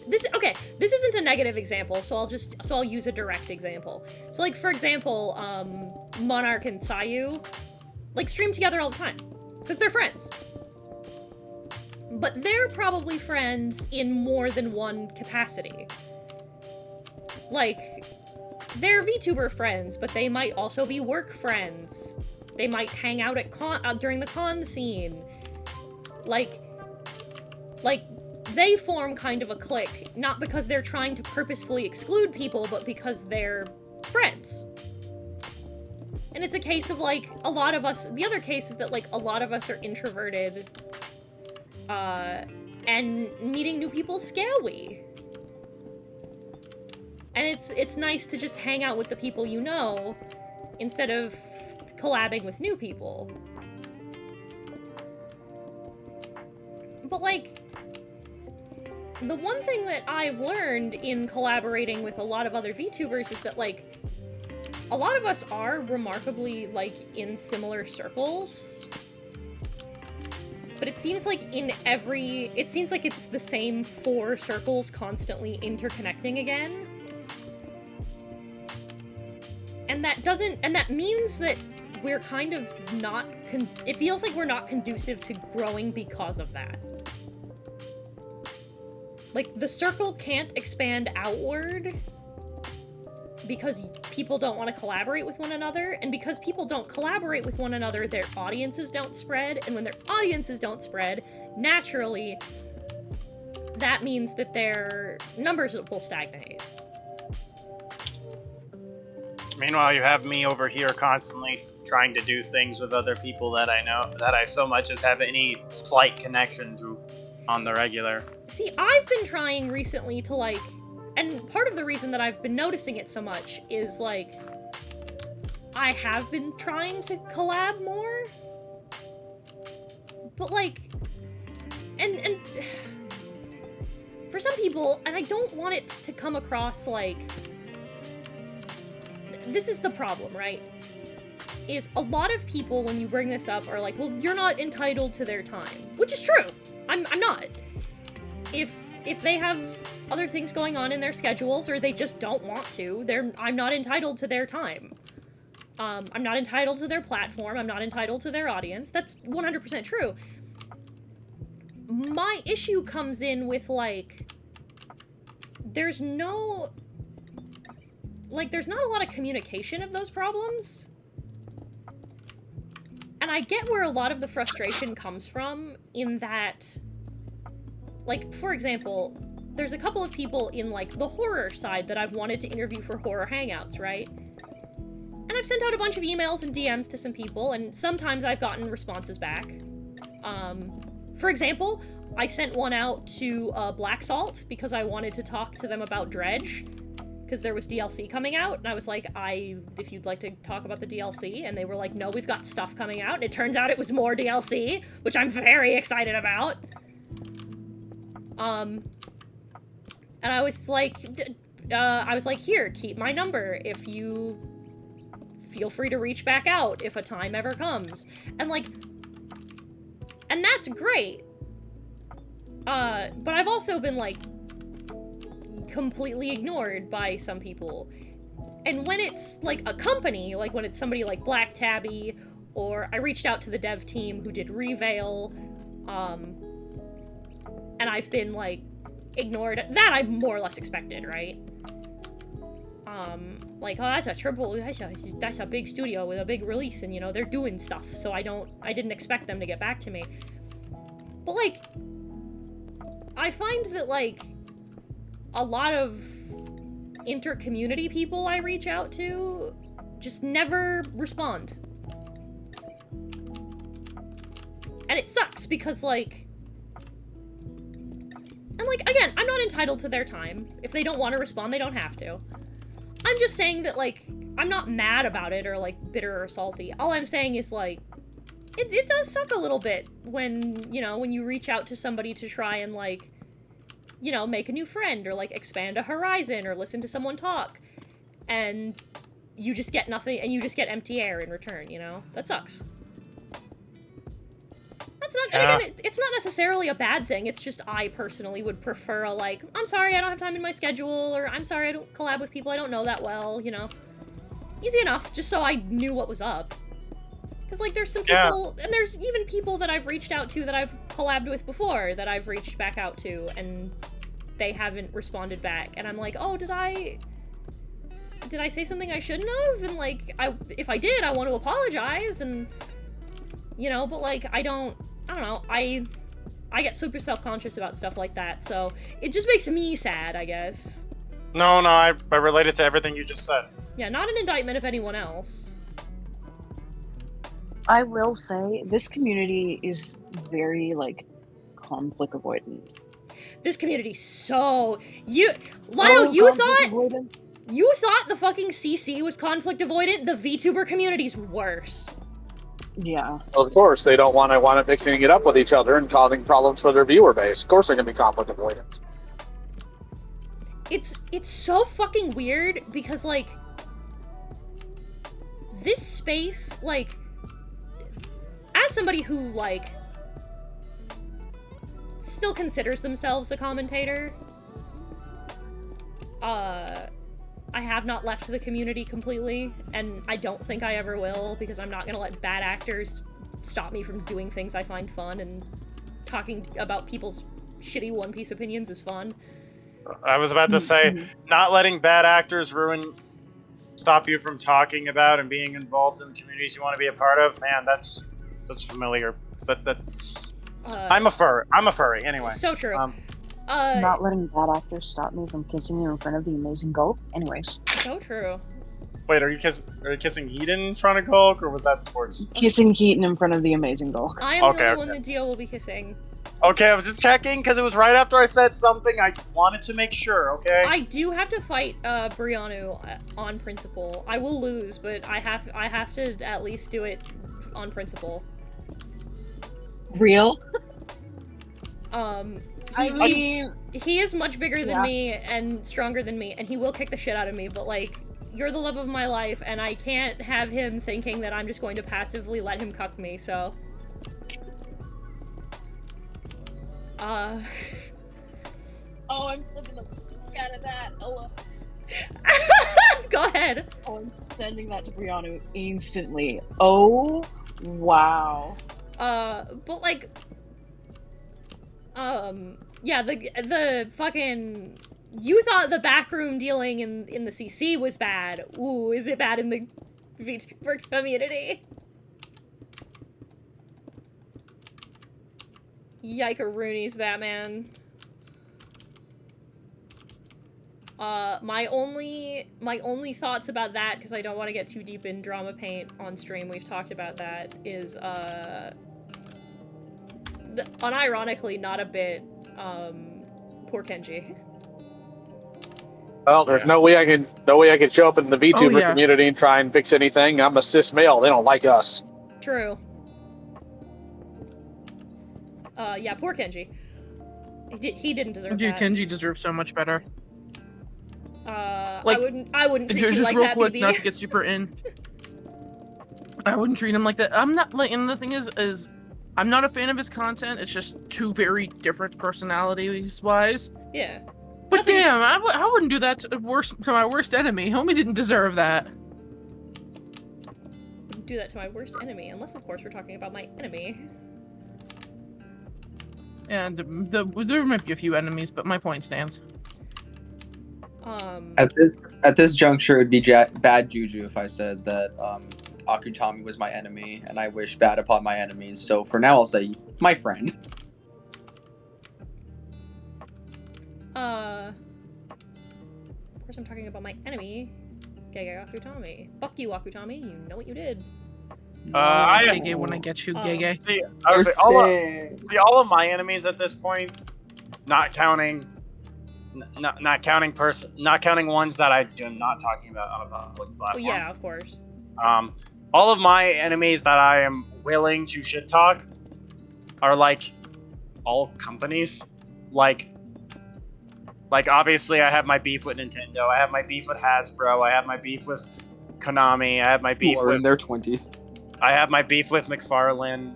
this isn't a negative example, so I'll use a direct example. So, like, for example, Monarch and Sayu, like, stream together all the time, because they're friends. But they're probably friends in more than one capacity. Like, they're VTuber friends, but they might also be work friends. They might hang out at during the con scene. Like, they form kind of a clique, not because they're trying to purposefully exclude people, but because they're friends. And it's a case of, like, a lot of us, the other case is that, like, a lot of us are introverted, and meeting new people is scary. And it's nice to just hang out with the people you know, instead of collabing with new people. But, like, the one thing that I've learned in collaborating with a lot of other VTubers is that, like, a lot of us are remarkably, like, in similar circles. But it seems like it seems like it's the same 4 circles constantly interconnecting again. And that means that we're kind of not, it feels like we're not conducive to growing because of that. Like, the circle can't expand outward because people don't want to collaborate with one another, and because people don't collaborate with one another, their audiences don't spread, and when their audiences don't spread, naturally, that means that their numbers will stagnate. Meanwhile, you have me over here constantly trying to do things with other people that I know, that I so much as have any slight connection to on the regular. See, I've been trying recently to, like, and part of the reason that I've been noticing it so much is, like, I have been trying to collab more. But, like, and for some people, and I don't want it to come across like, this is the problem, right? Is a lot of people, when you bring this up, are like, well, you're not entitled to their time. Which is true. I'm not. If they have other things going on in their schedules, or they just don't want to, I'm not entitled to their time. I'm not entitled to their platform, I'm not entitled to their audience. That's 100% true. My issue comes in with, like, there's not a lot of communication of those problems. And I get where a lot of the frustration comes from, in that, like, for example, there's a couple of people in, like, the horror side that I've wanted to interview for horror hangouts, right? And I've sent out a bunch of emails and DMs to some people, and sometimes I've gotten responses back. For example, I sent one out to Black Salt because I wanted to talk to them about Dredge. because there was DLC coming out, and I was like, if you'd like to talk about the DLC, and they were like, no, we've got stuff coming out, and it turns out it was more DLC, which I'm very excited about. And I was like, here, keep my number if you feel free to reach back out if a time ever comes. And like, and that's great. But I've also been like completely ignored by some people. And when it's like a company, like when it's somebody like Black Tabby, or I reached out to the dev team who did Reveal, and I've been like ignored. That I more or less expected, right? Like, oh, that's a big studio with a big release, and you know, they're doing stuff, so I didn't expect them to get back to me. But like, I find that like a lot of inter-community people I reach out to just never respond. And it sucks because like, and like, again, I'm not entitled to their time. If they don't want to respond, they don't have to. I'm just saying that, like, I'm not mad about it or, like, bitter or salty. All I'm saying is, like, it does suck a little bit when, you know, when you reach out to somebody to try and, like, you know, make a new friend or, like, expand a horizon or listen to someone talk. And you just get nothing, and you just get empty air in return, you know? That sucks. That's not, and again, it's not necessarily a bad thing, it's just I personally would prefer a, like, I'm sorry, I don't have time in my schedule, or I'm sorry, I don't collab with people I don't know that well, you know? Easy enough, just so I knew what was up. Because, like, there's some people, and there's even people that I've reached out to that I've collabed with before, that I've reached back out to, and they haven't responded back, and I'm like, oh, did I say something I shouldn't have? And, like, if I did, I want to apologize, and, you know, but, like, I don't know, I get super self-conscious about stuff like that, so it just makes me sad, I guess. No, I relate it to everything you just said. Yeah, not an indictment of anyone else. I will say, this community is very, like, conflict avoidant. This community's so... Lyle, you thought the fucking CC was conflict avoidant? The VTuber community's worse. Yeah. Of course, they don't want to wind up mixing it up with each other and causing problems for their viewer base. Of course, they're going to be conflict avoidant. It's so fucking weird because, like, this space, like, as somebody who, like, still considers themselves a commentator, I have not left the community completely, and I don't think I ever will, because I'm not gonna let bad actors stop me from doing things I find fun, and talking about people's shitty One Piece opinions is fun. I was about to say, not letting bad actors stop you from talking about and being involved in the communities you want to be a part of. Man, that's familiar. But I'm a furry anyway. So true. Not letting bad actors stop me from kissing you in front of the amazing Gulp. Anyways. So true. Wait, are you kissing Heaton in front of Gulk, or was that towards... Kissing Heaton in front of the amazing Gulk. I am the only one that Dio will be kissing. Okay, I was just checking, because it was right after I said something. I wanted to make sure, okay? I do have to fight Briannu on principle. I will lose, but I have to at least do it on principle. Real? He is much bigger than me and stronger than me, and he will kick the shit out of me, but, like, you're the love of my life, and I can't have him thinking that I'm just going to passively let him cuck me, so... Oh, I'm flipping the fuck out of that. Oh, go ahead. Oh, I'm sending that to Briannu instantly. Oh, wow. But, like... yeah, the fucking... You thought the backroom dealing in the CC was bad. Ooh, is it bad in the VTuber community? Yike-a-roonies, Batman. My only thoughts about that, because I don't want to get too deep in drama paint on stream, we've talked about that, is, unironically, not a bit, poor Kenji. Well, there's no way I can show up in the VTuber yeah. community and try and fix anything. I'm a cis male. They don't like us. True. Yeah, poor Kenji. He didn't deserve Dude, that. Kenji deserves so much better. I wouldn't treat you Just like real that, quick, BB. not to get super in. I wouldn't treat him like that. I'm not like, and the thing is, I'm not a fan of his content. It's just two very different personalities wise. Yeah. But Nothing- damn, I wouldn't do that to my worst enemy. Homie didn't deserve that. Wouldn't do that to my worst enemy, unless of course we're talking about my enemy. And there might be a few enemies, but my point stands. At this juncture, it'd be bad juju if I said that Akutami was my enemy, and I wish bad upon my enemies. So for now, I'll say my friend. Of course I'm talking about my enemy, Gege Akutami. Fuck you, Akutami. You know what you did. Gege, when I get you, Gege. See, I would say all of my enemies at this point, not counting ones that I'm not talking about on a public Well, platform. yeah, of course. All of my enemies that I am willing to shit talk are like all companies. Like obviously I have my beef with Nintendo, I have my beef with Hasbro, I have my beef with Konami, I have my beef Who are with in their 20s. I have my beef with McFarlane.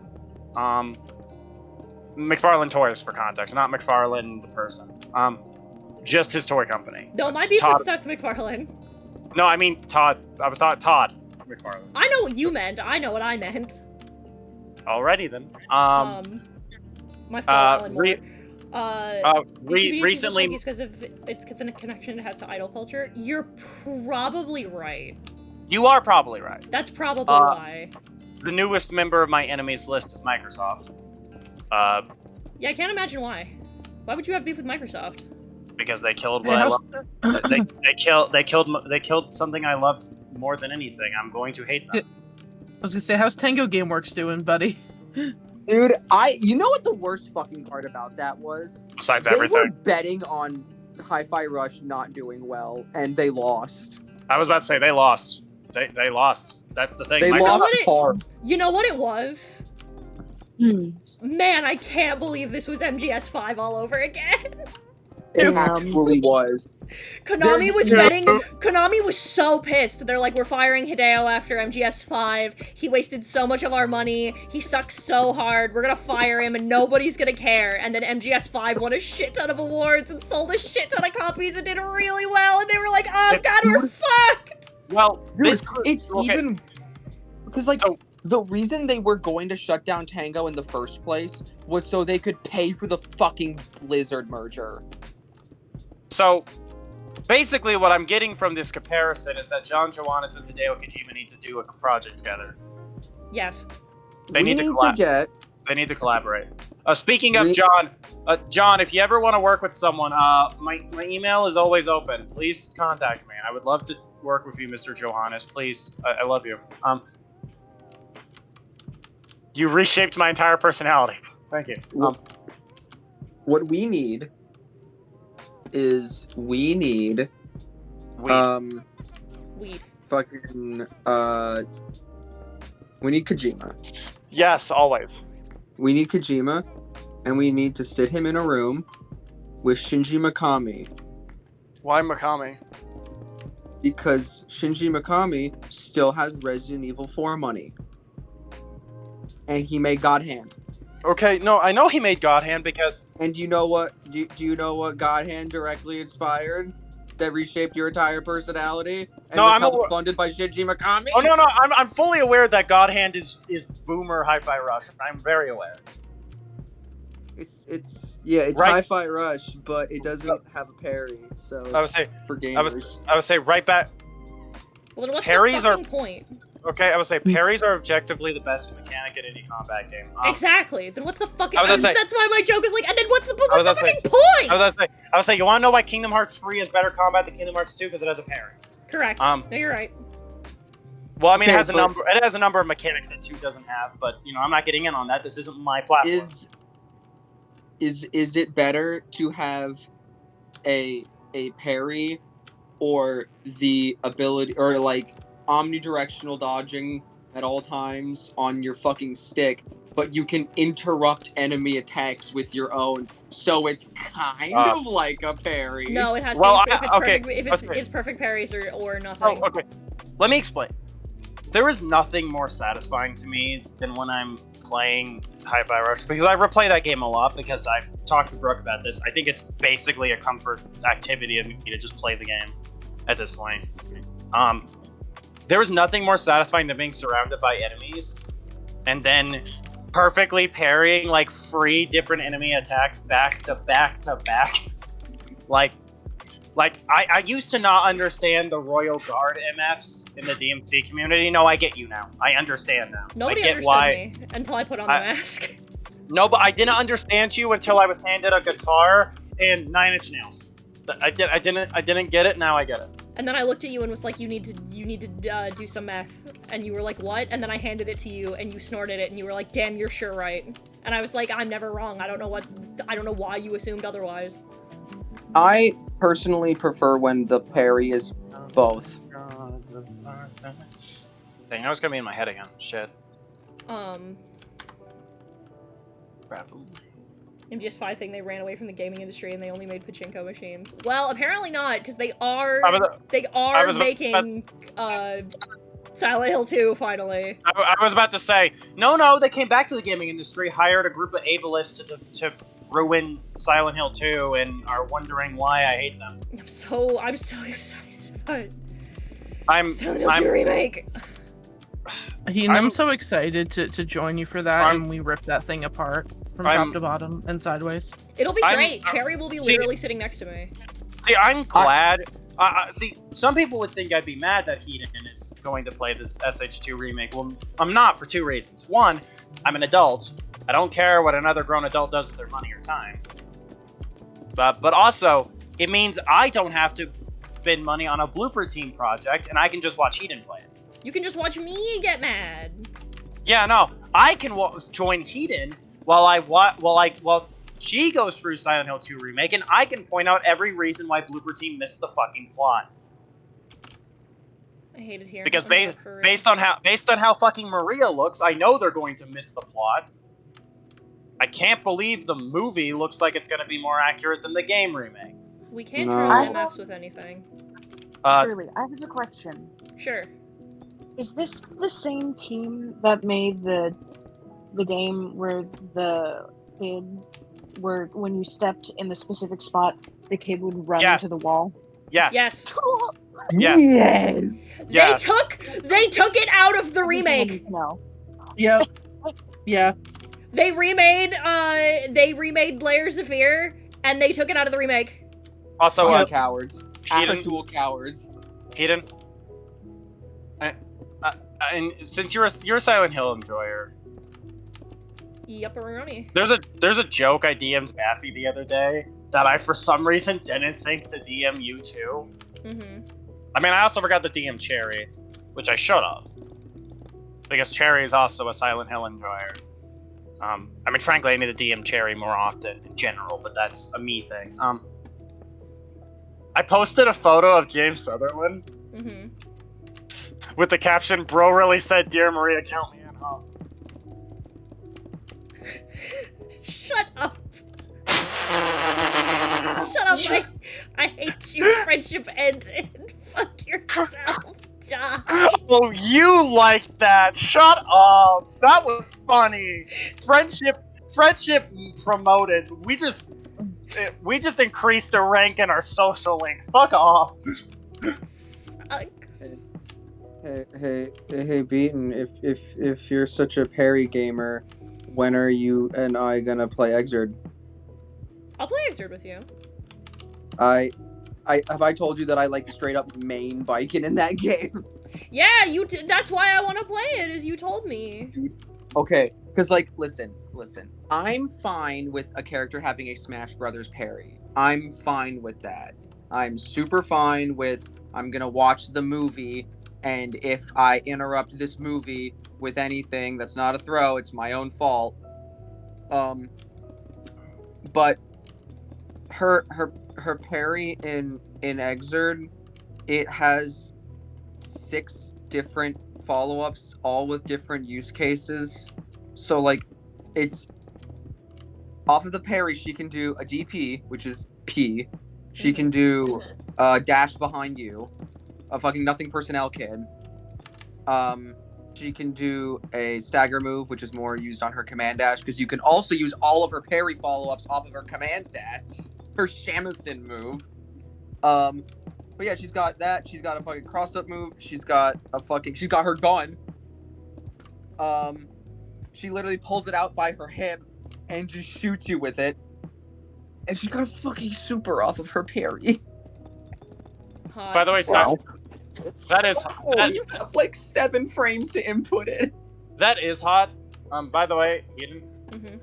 McFarlane Toys for context, not McFarlane the person. Just his toy company. No, my beef Todd. with Seth MacFarlane. No, I mean Todd. I thought Todd McFarlane. I know what you meant. I know what I meant. Alrighty then. My fault, Alan Moore. Recently, because of its connection it has to idol culture. You're probably right. you are probably right. That's probably why. The newest member of my enemies list is Microsoft. Yeah, I can't imagine why. Why would you have beef with Microsoft? Because they killed what I love. they killed something I loved more than anything. I'm going to hate them. I was gonna say, how's Tango Gameworks doing, buddy? Dude, you know what the worst fucking part about that was? Besides They were everything, betting on Hi-Fi Rush not doing well, and they lost. I was about to say they lost. They lost. That's the thing. They know lost what it- hard. You know what it was? Man, I can't believe this was MGS5 all over again. It actually was. Konami was betting. Konami was so pissed. They're like, we're firing Hideo after MGS5. He wasted so much of our money. He sucks so hard. We're gonna fire him and nobody's gonna care. And then MGS5 won a shit ton of awards and sold a shit ton of copies and did really well. And they were like, oh god, we're fucked. Well, Dude, this it's okay. even because like So- the reason they were going to shut down Tango in the first place was so they could pay for the fucking Blizzard merger. So, basically, what I'm getting from this comparison is that John Johannes and Hideo Kojima need to do a project together. Yes. They need to get. They need to collaborate. Speaking of We- John, if you ever want to work with someone, my email is always open. Please contact me. I would love to work with you, Mr. Johannes. Please, I love you. You reshaped my entire personality. Thank you. What we need is Weed. Weed. fucking we need Kojima. Yes, always. We need Kojima, and we need to sit him in a room with Shinji Mikami, Why Mikami? because Shinji Mikami still has Resident Evil 4 money. And he made God Hand. Okay, no, I know he made God Hand because And you know what? Do you know what God Hand directly inspired? That reshaped your entire personality? And No, was I'm helped awa- funded by Shinji Mikami? oh no, I'm fully aware that God Hand is Boomer Hi-Fi Rush. I'm very aware. It's Right. Hi-Fi Rush, but it doesn't have a parry, so I would say for gamers. I would say right back. Well, then what's Parries the are- fucking point? Okay, I would say parries are objectively the best mechanic in any combat game. Exactly. Then what's the fucking? I was gonna say- that's why my joke is like. And then what's the I was fucking gonna point? I would say, you want to know why Kingdom Hearts 3 is better combat than Kingdom Hearts 2 because it has a parry. Correct. Um, No, you're right. Well, I mean, Okay, it has a but- number. It has a number of mechanics that 2 doesn't have, but you know, I'm not getting in on that. This isn't my platform. Is it better to have a parry or the ability, or like omnidirectional dodging at all times on your fucking stick, but you can interrupt enemy attacks with your own, so it's kind of like a parry. No, it has Well, to. If it's okay, perfect, if okay. it's perfect parries or Oh, nothing. okay. Let me explain. There is nothing more satisfying to me than when I'm playing Hi-Fi Rush, because I replay that game a lot because I've talked to Brooke about this. I think it's basically a comfort activity of me to just play the game at this point. There is nothing more satisfying than being surrounded by enemies and then perfectly parrying like 3 different enemy attacks back to back to back. Like, I used to not understand the Royal Guard MFs in the DMC community. No, I get you now. I understand now. Nobody I get understood why. me until I put on the mask. No, but I didn't understand you until I was handed a guitar and 9 Inch Nails. I didn't get it. Now I get it. And then I looked at you and was like, you need to do some meth. And you were like, what? And then I handed it to you and you snorted it and you were like, damn, you're sure right. And I was like, I'm never wrong. I don't know why you assumed otherwise. I personally prefer when the parry is both. Dang, that was gonna be in my head again. Shit. MGS5 thing, they ran away from the gaming industry and they only made pachinko machines. Well, apparently not, because they are making Silent Hill 2 finally. I was about to say, no, they came back to the gaming industry, hired a group of ableists to ruin Silent Hill 2, and are wondering why I hate them. I'm so excited about Silent Hill 2 remake. I'm so excited to join you for that, and we rip that thing apart from top to bottom and sideways. It'll be great. Cherry will be literally sitting next to me. See, I'm glad. See, some people would think I'd be mad that Heaton is going to play this SH2 remake. Well, I'm not, for 2 reasons. One, I'm an adult. I don't care what another grown adult does with their money or time. But also, it means I don't have to spend money on a blooper team project, and I can just watch Heaton play it. You can just watch me get mad. Yeah, no, I can join Heaton while she goes through Silent Hill 2 remake, and I can point out every reason why blooper team missed the fucking plot. I hate it here. Because based on how fucking Maria looks, I know they're going to miss the plot. I can't believe the movie looks like it's going to be more accurate than the game remake. We can't trust MFs with anything. Shirley, I have a question. Sure. Is this the same team that made the game where the kid, where when you stepped in the specific spot, the kid would run into the wall? Yes. Yes. Yes. Yes. They took it out of the remake. No. Yep. Yeah. They remade Layers of Fear, and they took it out of the remake. Also, cowards. Heaton, Actual cowards. Heaton, and since you're a Silent Hill enjoyer, Yep-a-roni. there's a joke I DM'd Baffy the other day that I for some reason didn't think to DM you too. Mm-hmm. I mean, I also forgot to DM Cherry, which I should have, because Cherry is also a Silent Hill enjoyer. I mean, frankly, I need to DM Cherry more often in general, but that's a me thing. I posted a photo of James Sutherland with the caption, "Bro really said, Dear Maria, count me in, huh?" Shut up. Shut up. I hate you. Friendship ended. Fuck yourself. Die. Oh, you liked that. Shut up. That was funny. Friendship promoted. We just increased a rank in our social link. Fuck off. Sucks. Hey, Beaton. If you're such a parry gamer, when are you and I gonna play Exerd? I'll play Exerd with you. Have I told you that I like straight up main biking in that game? Yeah, that's why I want to play it, is you told me. Okay, because like, listen. I'm fine with a character having a Smash Brothers parry. I'm fine with that. I'm super fine with, I'm gonna watch the movie, and if I interrupt this movie with anything that's not a throw, it's my own fault. But her parry in Exerd it has 6 different follow-ups, all with different use cases. So like, it's off of the parry. She can do a DP, which is P. She can do dash behind you, a fucking nothing personnel kid. She can do a stagger move, which is more used on her command dash, because you can also use all of her parry follow-ups off of her command dash, her shamisen move. But yeah, she's got that. She's got a fucking cross-up move. She's got her gun. She literally pulls it out by her hip and just shoots you with it. And she's got a fucking super off of her parry. Hot. By the way, Wow. that is cool. You have like 7 frames to input it. that is hot. By the way, Eden, Mhm.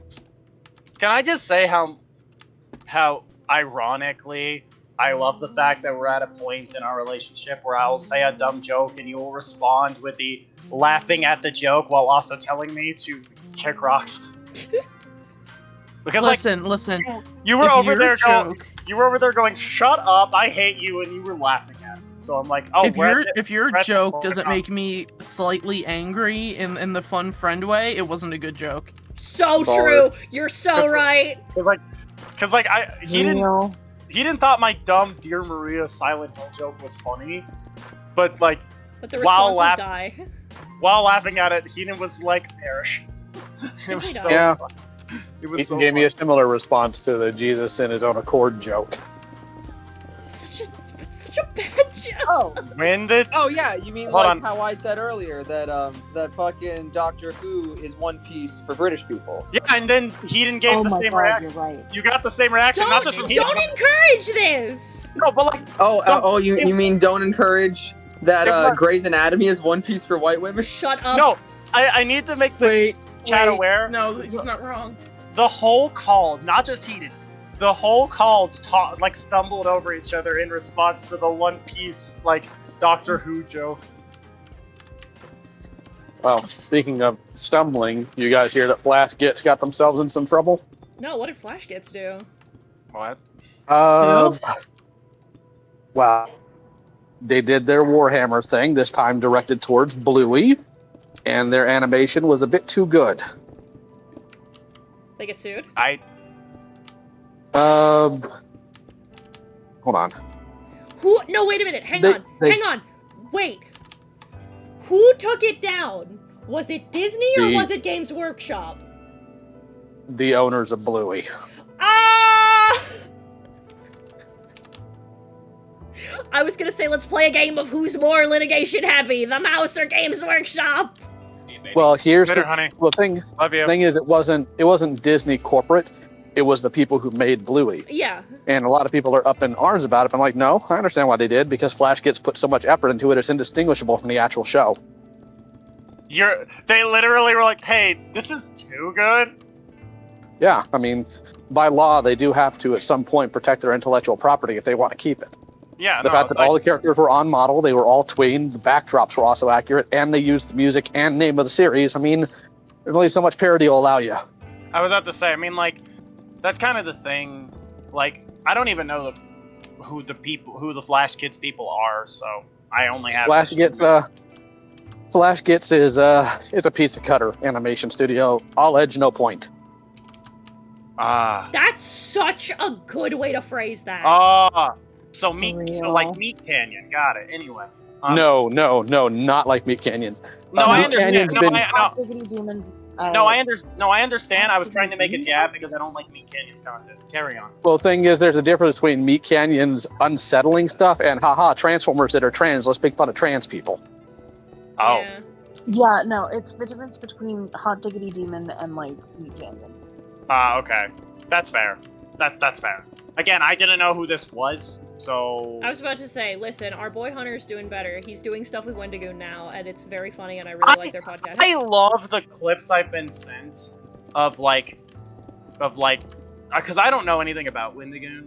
can I just say how ironically I love the fact that we're at a point in our relationship where I'll say a dumb joke and you will respond with the laughing at the joke while also telling me to kick rocks. Because Listen. you were if over your there joke, going, "Shut up, I hate you," and you were laughing at it. So I'm like, "Oh, if your we're at this joke point doesn't now." make me slightly angry in the fun friend way, it wasn't a good joke. So Baller. true. You're so Cause- right. Because he didn't thought my dumb Dear Maria Silent Hill joke was funny, but like But the While response was laugh- die. while laughing at it, Heenan was like, "Perish." It Simply was die. so Yeah. fun. It was He so gave me fun. a similar response to the Jesus in his own accord joke. Such a bad joke. Oh, When the oh yeah, you mean Hold like on. how I said earlier that that fucking Doctor Who is One Piece for British people. yeah, and then Heenan gave Oh the my same god, reaction. you're right. You got the same reaction, not just from Heenan. Don't encourage this. No, but like, You mean don't encourage that It was- Grey's Anatomy is One Piece for white women? Shut up. no, I need to make the chat aware. No, he's not wrong. The whole call, not just Heenan, the whole call stumbled over each other in response to the One Piece like Doctor Who joke. Well, speaking of stumbling, you guys hear that Flash Gets got themselves in some trouble? No, what did Flash Gets do? What? Wow. They did their Warhammer thing, this time directed towards Bluey, and their animation was a bit too good. They get sued? Hold on. Who? No, wait a minute. Hang They- on. Wait. Who took it down? Was it Disney or The- was it Games Workshop? The owners of Bluey. Ah! I was gonna say, let's play a game of who's more litigation heavy, the mouse or Games Workshop. Well, here's Bitter, the honey. thing. Love you. Thing is, it wasn't Disney corporate. It was the people who made Bluey, Yeah. and a lot of people are up in arms about it. I'm like, no, I understand why they did, because Flash Gets put so much effort into it. It's indistinguishable from the actual show. They literally were like, "Hey, this is too good." Yeah, I mean, by law, they do have to at some point protect their intellectual property if they want to keep it. Yeah, The fact that all the characters were on model, they were all tweened, the backdrops were also accurate, and they used the music and name of the series. I mean, there's only so much parody will allow you. I was about to say, I mean, like, that's kind of the thing. Like, I don't even know who the Flash Kids people are, so I only have. Flash Gets is a piece of cutter animation studio, all edge, no point. That's such a good way to phrase that. So like Meat Canyon, got it. Anyway. No, not like Meat Canyon. No, I Meat understand. Canyon's No, been- Diggity Demon. I understand. I was trying to make a jab because I don't like Meat Canyon's content. Carry on. Well, the thing is, there's a difference between Meat Canyon's unsettling stuff and haha, Transformers that are trans. Let's make fun of trans people. Oh. Yeah. Yeah, no, it's the difference between Hot Diggity Demon and like Meat Canyon. Okay. That's fair. That's fair. Again, I didn't know who this was, so. I was about to say, listen, our boy Hunter's doing better. He's doing stuff with Wendigo now, and it's very funny, and I really like their podcast. I love the clips I've been sent of like, because I don't know anything about Wendigo,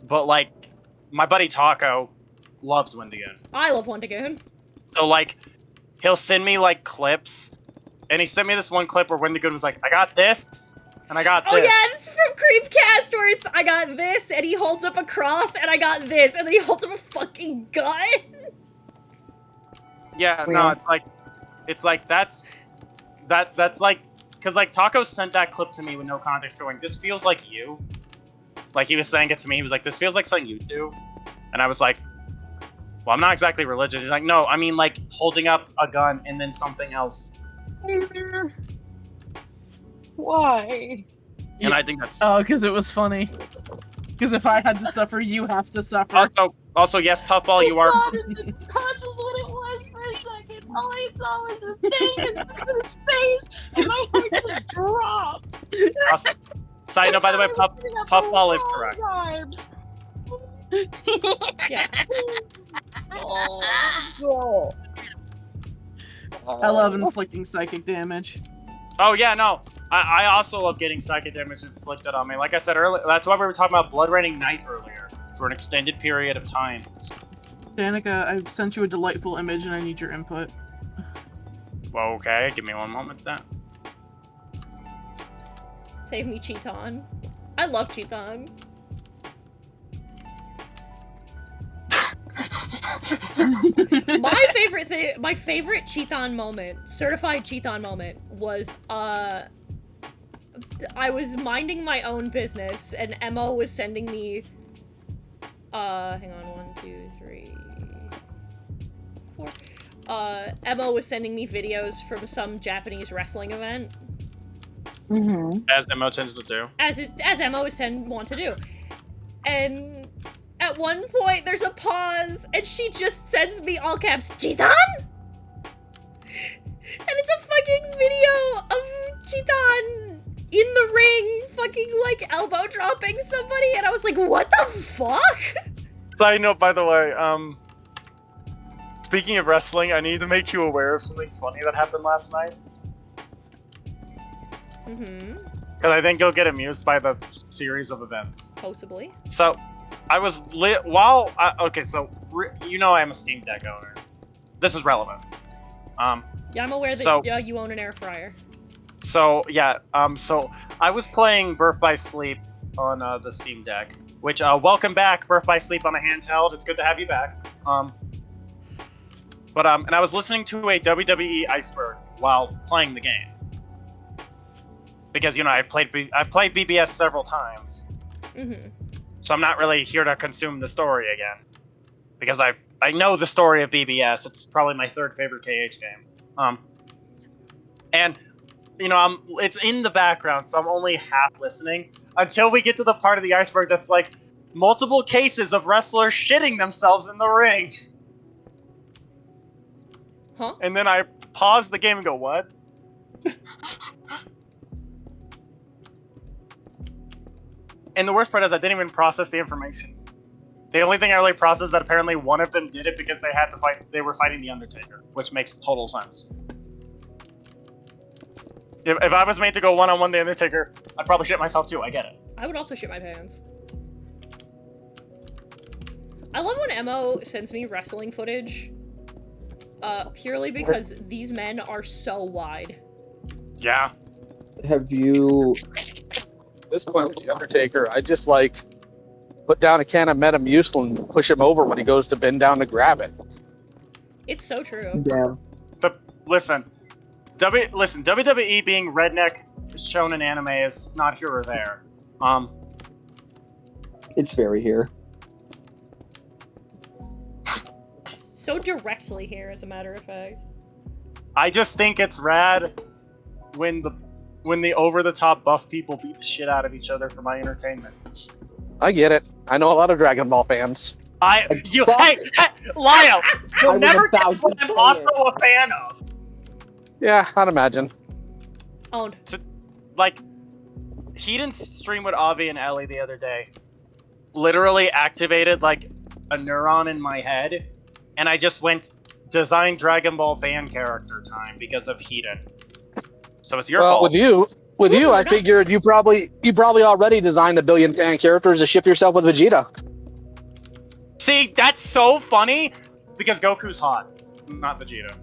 but like, my buddy Taco loves Wendigo. I love Wendigo. So like, he'll send me like clips, and he sent me this one clip where Wendigo was like, "I got this," and I got Oh this. yeah, it's from Creepcast where it's I got this and he holds up a cross and I got this and then he holds up a fucking gun. Yeah, no, Yeah. it's like that's like, because like Taco sent that clip to me with no context, going, "This feels like you." Like he was saying it to me, he was like, "This feels like something you do," and I was like, "Well, I'm not exactly religious." He's like, "No, I mean like holding up a gun and then something else," Why? and I think that's Oh, because it was funny. Because if I had to suffer, you have to suffer. also yes, Puffball, you are. I saw it in the consoles what it was for a second. All I saw was the thing in his face, and my heart just dropped. Side note, by the way, Puffball is correct. Yeah. Oh, I love inflicting psychic damage. Oh yeah, no. I also love getting psychic damage inflicted on me. Like I said earlier, that's why we were talking about Blood Raining Night earlier, for an extended period of time. Danica, I've sent you a delightful image and I need your input. Well, okay, give me one moment then. Save me, Cheaton. I love Cheaton. My favorite Cheaton moment, certified Cheaton moment, was I was minding my own business and Emma was sending me hang on, 1, 2, 3, 4. Emma was sending me videos from some Japanese wrestling event. As Demo tends to do. As Emma was want to do. And at one point there's a pause and she just sends me all caps, Cheaton? And it's a fucking video of Cheaton in the ring fucking like elbow dropping somebody and I was like, what the fuck? Side note, by the way, speaking of wrestling, I need to make you aware of something funny that happened last night. Mm-hmm. Because I think you'll get amused by the series of events. Possibly. So, I was you know I'm a Steam Deck owner. This is relevant. Yeah, I'm aware that So- you own an air fryer. So yeah, so I was playing Birth by Sleep on the Steam Deck, which welcome back, Birth by Sleep on a handheld. It's good to have you back. And I was listening to a WWE Iceberg while playing the game because I've played BBS several times, Mm-hmm. so I'm not really here to consume the story again because I know the story of BBS. It's probably my third favorite KH game. And it's in the background, so I'm only half listening until we get to the part of the iceberg that's like multiple cases of wrestlers shitting themselves in the ring. Huh? And then I pause the game and go, what? And the worst part is I didn't even process the information. The only thing I really processed is that apparently one of them did it because they were fighting the Undertaker, which makes total sense. If I was made to go one-on-one the Undertaker, I'd probably shit myself too, I get it. I would also shit my pants. I love when Mo sends me wrestling footage. Purely because these men are so wide. Yeah. Have you? At this point with the Undertaker, I just put down a can of Metamucil and push him over when he goes to bend down to grab it. It's so true. Yeah. Listen, WWE being redneck shown in anime is not here or there. It's very here. So directly here, as a matter of fact. I just think it's rad when the over-the-top buff people beat the shit out of each other for my entertainment. I get it. I know a lot of Dragon Ball fans. Hey, Lyle, you'll was never about guess what to I'm say also it. a fan of. Yeah, I'd imagine. Owned. Heaton's stream with Avi and Ellie the other day literally activated a neuron in my head, and I just went design Dragon Ball fan character time because of Heaton. So it's your fault. With you, I figured you probably already designed 1 billion fan characters to ship yourself with Vegeta. See, that's so funny because Goku's hot, not Vegeta.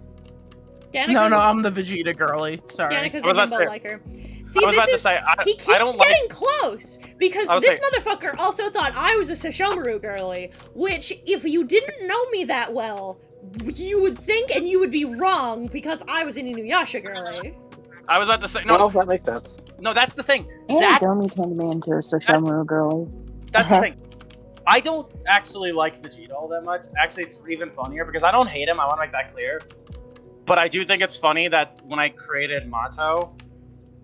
No, I'm the Vegeta girly. Sorry. Danica's I was a about to himbo say- liker. See, I was about to this is say, he keeps I don't getting like. close because I was this saying- motherfucker also thought I was a Sesshomaru girly, which if you didn't know me that well, you would think and you would be wrong because I was an Inuyasha girly. I was about to say No, no. that makes sense. No, that's the thing. And That Domi turned me into a Sesshomaru girly. that's the thing. I don't actually like Vegeta all that much. Actually, it's even funnier because I don't hate him. I want to make that clear. But I do think it's funny that when I created Mato,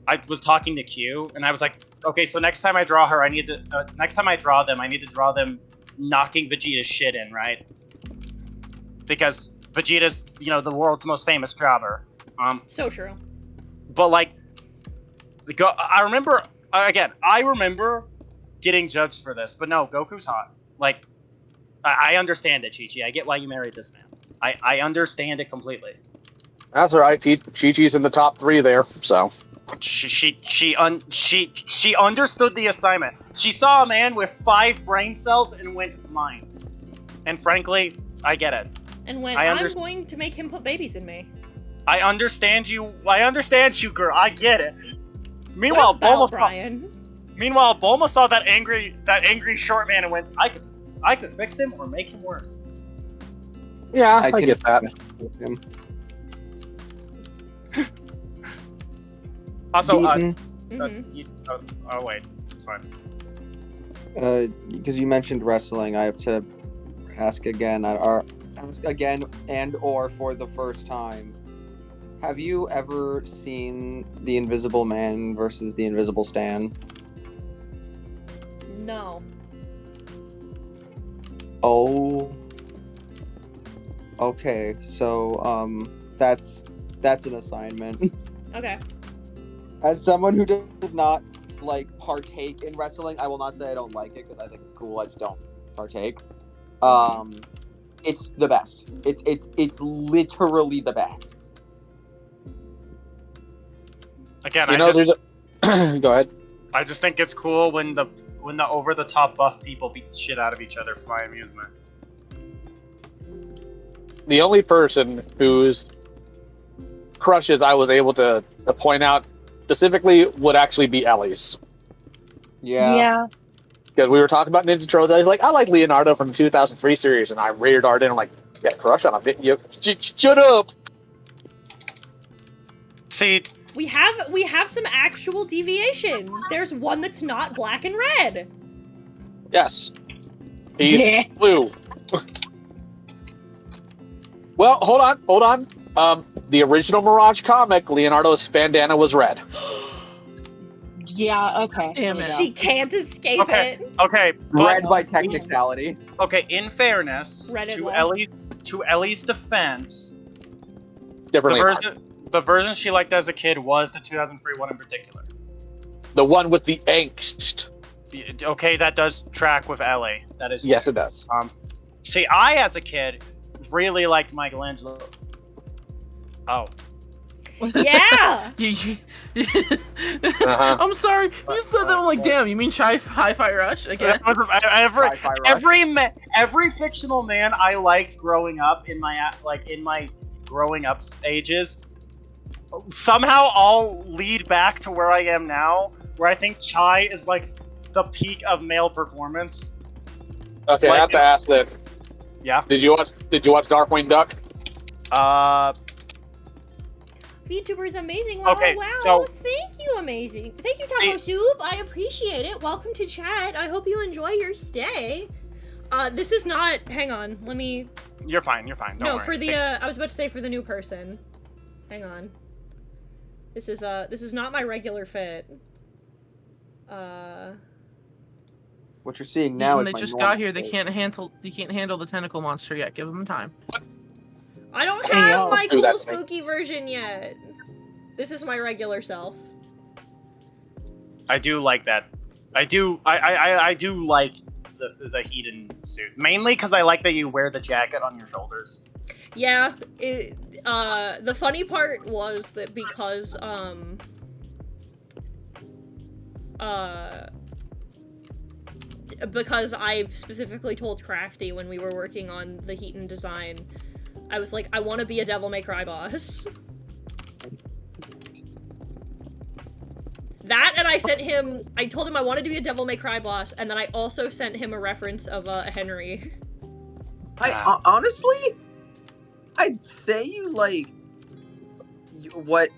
I was talking to Q, and I was like, okay, so next time I draw her, I need to. Next time I draw them, I need to draw them knocking Vegeta's shit in, right? Because Vegeta's, the world's most famous jobber. So true. But like, I remember I remember getting judged for this, but no, Goku's hot. Like, I understand it, Chi-Chi. I get why you married this man. I understand it completely. That's all right. Chi-Chi's in the top 3 there, so. She understood the assignment. She saw a man with 5 brain cells and went mine. And frankly, I get it. And when I'm going to make him put babies in me. I understand you. I understand you, girl. I get it. What about Bulma Brian? Meanwhile, Bulma saw that angry short man and went, I could fix him or make him worse. Yeah, I can- get that. Him. Also, Beaten, Mhm. wait, it's fine. because you mentioned wrestling, I have to ask again, and/or for the first time. Have you ever seen The Invisible Man versus The Invisible Stan? No. Oh. Okay, so that's an assignment. Okay. As someone who does not partake in wrestling, I will not say I don't like it because I think it's cool. I just don't partake. It's the best. It's literally the best. Again, There's a... Go ahead. I just think it's cool when the over the top buff people beat the shit out of each other for my amusement. The only person whose crushes I was able to point out specifically would actually be Ellie's. Yeah. Because we were talking about Ninja Turtles. I was like, I like Leonardo from the 2003 series, and I reared Art in. I'm like, you got a crush on him, didn't you? Shut up! See, We have some actual deviation. There's one that's not black and red. Yes. He's Yeah. blue. Well, hold on. The original Mirage comic, Leonardo's bandana was red. Yeah, okay. Damn it. She can't escape Okay. it. okay, Read but by technicality. okay. In fairness, Reddit to law. Ellie's defense, Differently. the version she liked as a kid was the 2003 one in particular. The one with the angst. Okay, that does track with Ellie. That is Yes, it does. See, I as a kid really liked Michelangelo. Oh, Yeah. Uh-huh. I'm sorry. You said that. I'm like, damn. You mean Hi-Fi Rush again? that was Sci-fi rush. every fictional man I liked growing up in my growing up ages somehow all lead back to where I am now, where I think Chai is like the peak of male performance. Okay, I have to ask that. Yeah. Did you watch Darkwing Duck? VTuber is amazing. Wow, Okay, wow. so- Thank you, amazing. Thank you, Taco Soup. I appreciate it. Welcome to chat. I hope you enjoy your stay. This is not. Hang on. Let me. You're fine. Don't No, worry. for the. I was about to say for the new person. Hang on. This is not my regular fit. What you're seeing now When is they my just normal got here, they face. can't handle the tentacle monster yet. Give them time. I don't Hey, have y'all. my Do cool that to me. spooky version yet. This is my regular self. I do like that. I do like the Hedon suit, mainly because I like that you wear the jacket on your shoulders. Yeah, the funny part was that because I specifically told Crafty when we were working on the Heaton design, I was like, I want to be a Devil May Cry boss. That, and I told him I wanted to be a Devil May Cry boss, and then I also sent him a reference of Henry. Honestly, I'd say you what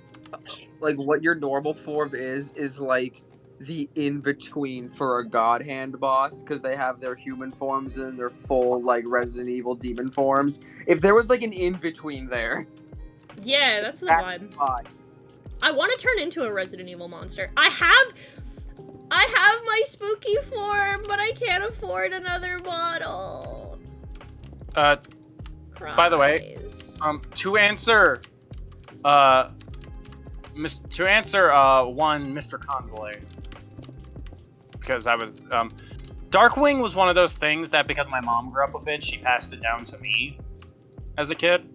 your normal form is like the in between for a God Hand boss, because they have their human forms and their full like Resident Evil demon forms. If there was like an in between there, Yeah, that's the vibe. I want to turn into a Resident Evil monster. I have my spooky form, but I can't afford another model. By the way, to answer one Mr. Convoy, because I was Darkwing was one of those things that because my mom grew up with it, she passed it down to me as a kid.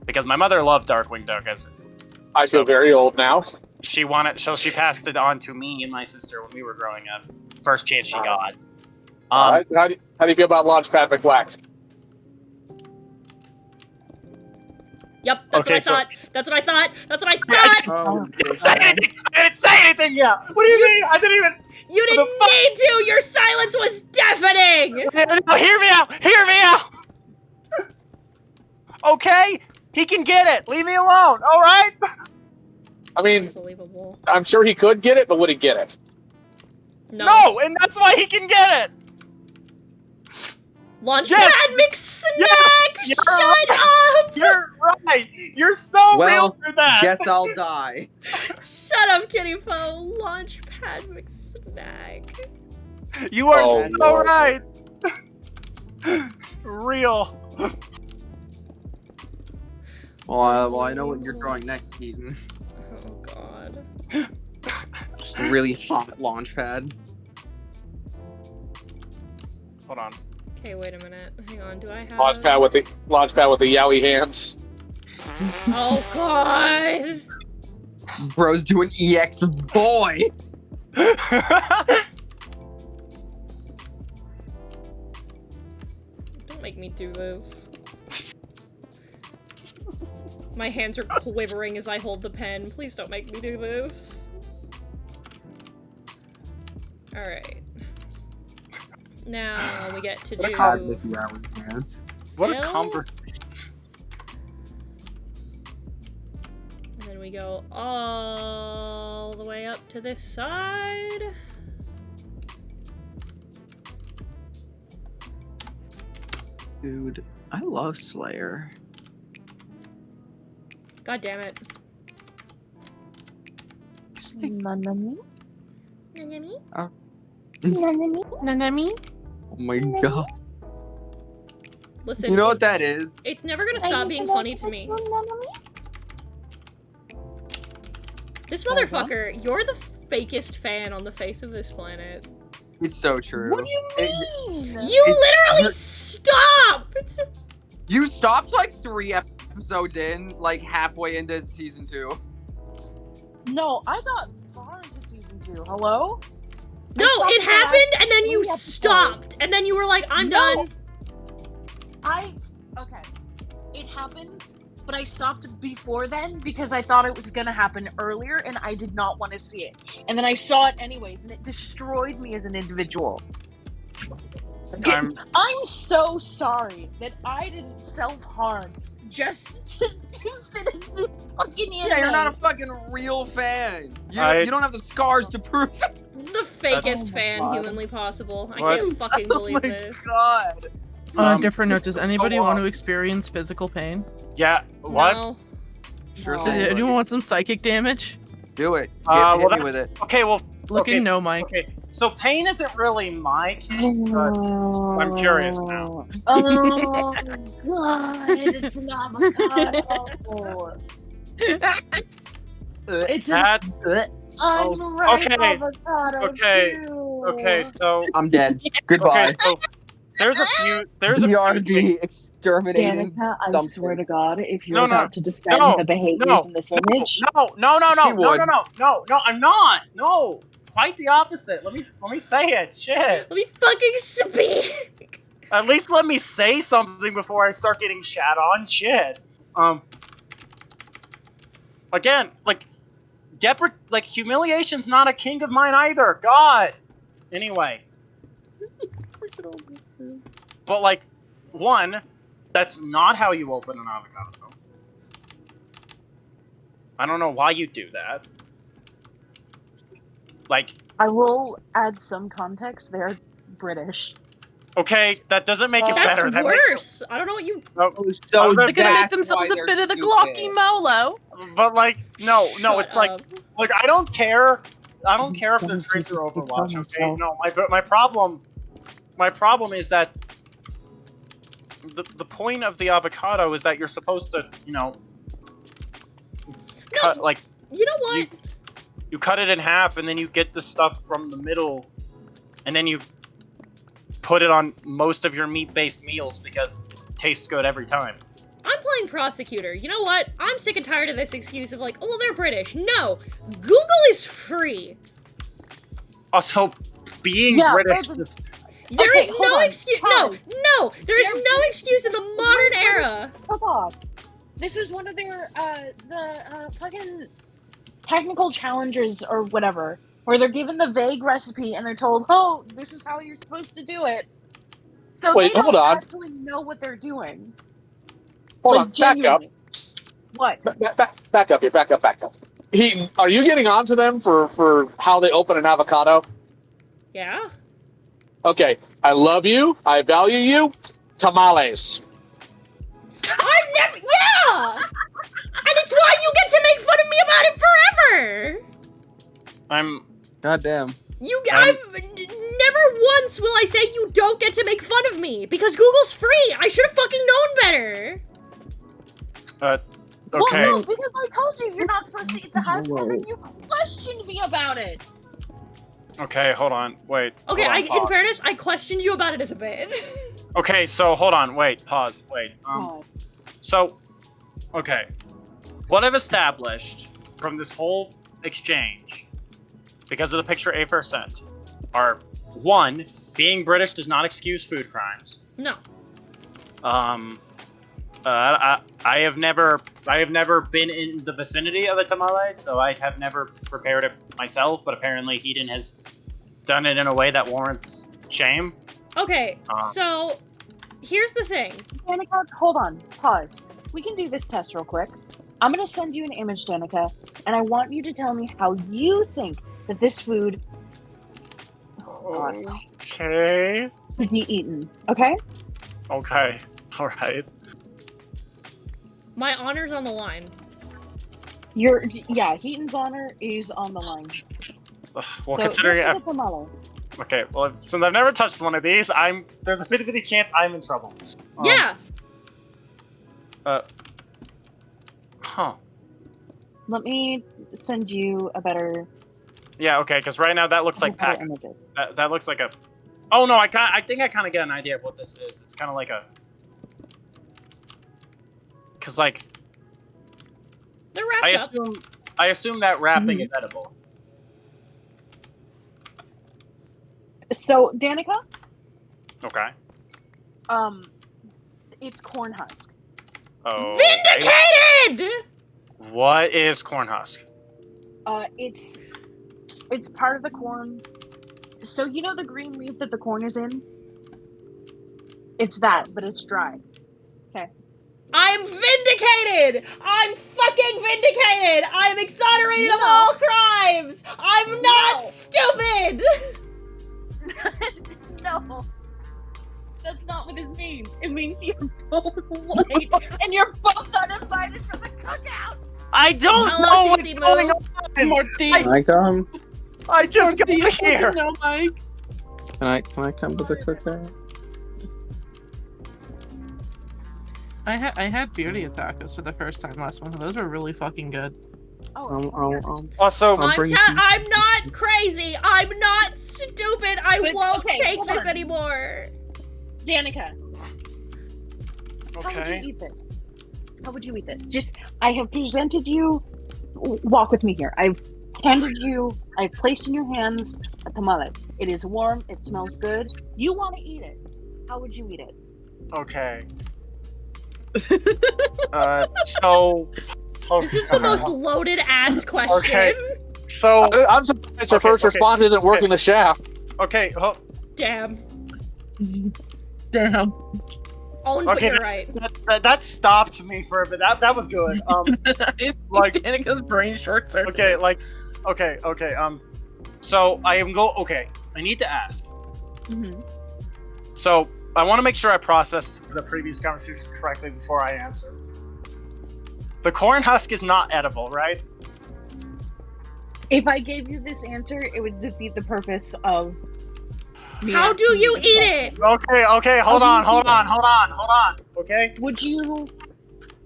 Because my mother loved Darkwing Duck I feel very old now. she passed it on to me and my sister when we were growing up. First chance she got. How do you feel about Launchpad McBlack? Yep, that's Okay, what I so- thought. That's what I thought. That's what I thought. I didn't say anything yet. What do you mean? I didn't even. You didn't need to. Your silence was deafening. No, hear me out. Hear me out. Okay, he can get it. Leave me alone. All right. I mean, Unbelievable. I'm sure he could get it, but would he get it? No, and that's why he can get it. Launchpad McSnack! You're Shut right. up! You're right. You're so real for that. Guess I'll die. Shut up, Kitty Foe. Launchpad McSnack. You are Oh, so Lord. right. Real. Well, I know what you're drawing next, Keaton. Oh god. Just a really hot launch pad. Hold on. Okay, wait a minute. Hang on. Do I have? Launchpad with the yowie hands. Oh god. Bro's doing EX boy. Don't make me do this. My hands are quivering as I hold the pen. Please don't make me do this. Alright. Now we get to do... What a Bill? conversation. And then we go all the way up to this side. Dude, I love Slayer. God damn it. Nanami? Nanami? Nanami? Nanami? Oh my god. Listen, You know what that is? it's never gonna stop being funny to me. This motherfucker, you're the fakest fan on the face of this planet. It's so true. What do you mean? You literally stopped! You stopped like 3 episodes in, like halfway into season 2. No, I got far into season 2. Hello? No, I stopped it happened and then three you episodes. stopped. And then you were like, I'm No. done. Okay. It happened, but I stopped before then because I thought it was gonna happen earlier and I did not want to see it. And then I saw it anyways and it destroyed me as an individual. I'm so sorry that I didn't self-harm just to finish this fucking anime. Yeah, you're not a fucking real fan. You don't have the scars to prove it. The fakest Oh my fan God. humanly possible. I What? can't fucking Oh believe my this. god. On a different note, does anybody go want on. to experience physical pain? Yeah. What? No. Sure No. Does thing. anyone want some psychic damage? Do it. Well, Hit me that's with it. okay. Well, Looking okay, no, Mike. okay. So pain isn't really my key, but I'm curious now. Oh god, it's an avocado. It's an That unripe okay, avocado okay, too. okay. So I'm dead. okay, Goodbye. so there's a few things. BRB exterminating. Danica, I something. swear to God, if you're No, no, about to defend no, the behaviors no, in this image, No, She would. I'm not. No, quite the opposite. Let me say it. Shit. Let me fucking speak. At least let me say something before I start getting shat on. Shit. Again, like, humiliation's not a king of mine either. God. Anyway. But like, one, that's not how you open an avocado. I don't know why you do that. Like, I will add some context. They're British. okay, that doesn't make it That's better. That makes worse. I don't know what you. So They're gonna make that's themselves why a they're bit of the stupid. Glocky Molo. But like, no, it's like, up. look, I don't care. I don't care if they're Tracer Overwatch. Okay, no, my problem is that the point of the avocado is that you're supposed to, cut like. You know what? You cut it in half, and then you get the stuff from the middle, and then you put it on most of your meat-based meals because it tastes good every time. I'm playing prosecutor. You know what? I'm sick and tired of this excuse of like, oh, well, they're British. No, Google is free. Also, being Yeah, British but is... There Okay, is hold no on. excuse. Pause. No, there is They're no excuse in the modern era. Hold on. This was one of their fucking technical challenges or whatever, where they're given the vague recipe and they're told, "Oh, this is how you're supposed to do it." So Wait, they hold don't on. actually know what they're doing. Hold like, on, back up. genuinely. What? Back up here, back up. Heaton, are you getting on to them for how they open an avocado? Yeah. Okay, I love you, I value you. Tamales. I've never. Yeah. And it's why you get to make fun of me about it forever. Goddamn. I've never once will I say you don't get to make fun of me because Google's free. I should have fucking known better. Okay. Well, no, because I told you you're not supposed to eat the husk, and then you questioned me about it. Okay, hold on. Wait. Okay, hold on, in pause. fairness, I questioned you about it as a bit. Okay, so hold on. Wait. Pause. Wait. So, okay. What I've established from this whole exchange, because of the picture Afer sent, are one, being British does not excuse food crimes. No. I have never been in the vicinity of a tamale, so I have never prepared it myself. But apparently, Heaton has done it in a way that warrants shame. Okay, so here's the thing. Danica, hold on. Pause. We can do this test real quick. I'm going to send you an image, Danica, and I want you to tell me how you think that this food Okay. should be eaten. Okay? Okay. All right. My honor's on the line. Heaton's honor is on the line. Well, So considering this is a tamale. okay, well, since I've never touched one of these, there's a 50-50 chance I'm in trouble. Yeah. Huh. Let me send you a better. Yeah. Okay. Because right now that looks like better pack. images. That looks like a. Oh no! I think I kind of get an idea of what this is. It's kind of like a. Because like. They're wrapped up. I assume that wrapping is edible. So, Danica, Okay. it's corn husk. Oh. Vindicated! What is corn husk? It's part of the corn. So you know the green leaf that the corn is in? It's that, but it's dry. Okay. I'm vindicated! I'm fucking vindicated! I'm exonerated of all crimes! I'm not stupid! No. That's not what this means. It means you're both white and you're both uninvited for the cookout! I don't Hello, know what's CC going Moo. on! Morty. Can I come? I just got here! No, Mike. Can I come to the cookout? I had birria tacos for the first time last month. Those were really fucking good. Also, I'm not crazy! I'm not stupid! I But, won't okay, take hold this on. anymore! Danica, how would you eat this? How would you eat this? Just, I have presented you. Walk with me here. I've handed you. I've placed in your hands a tamale. It is warm. It smells good. You want to eat it. How would you eat it? Okay. So This is the most loaded ass question. Okay. So I'm surprised her Okay, first okay, response isn't working the shaft. okay, Damn. Damn. Owen, Okay, but you're right. that stopped me for a bit. That was good. Like- Danica's brain short circuit. Okay, okay. So okay. I need to ask. Mhm. So I want to make sure I process the previous conversation correctly before I answer. The corn husk is not edible, right? If I gave you this answer, it would defeat the purpose of. me How do asking you this eat question. it? Okay. Hold on. Okay. Would you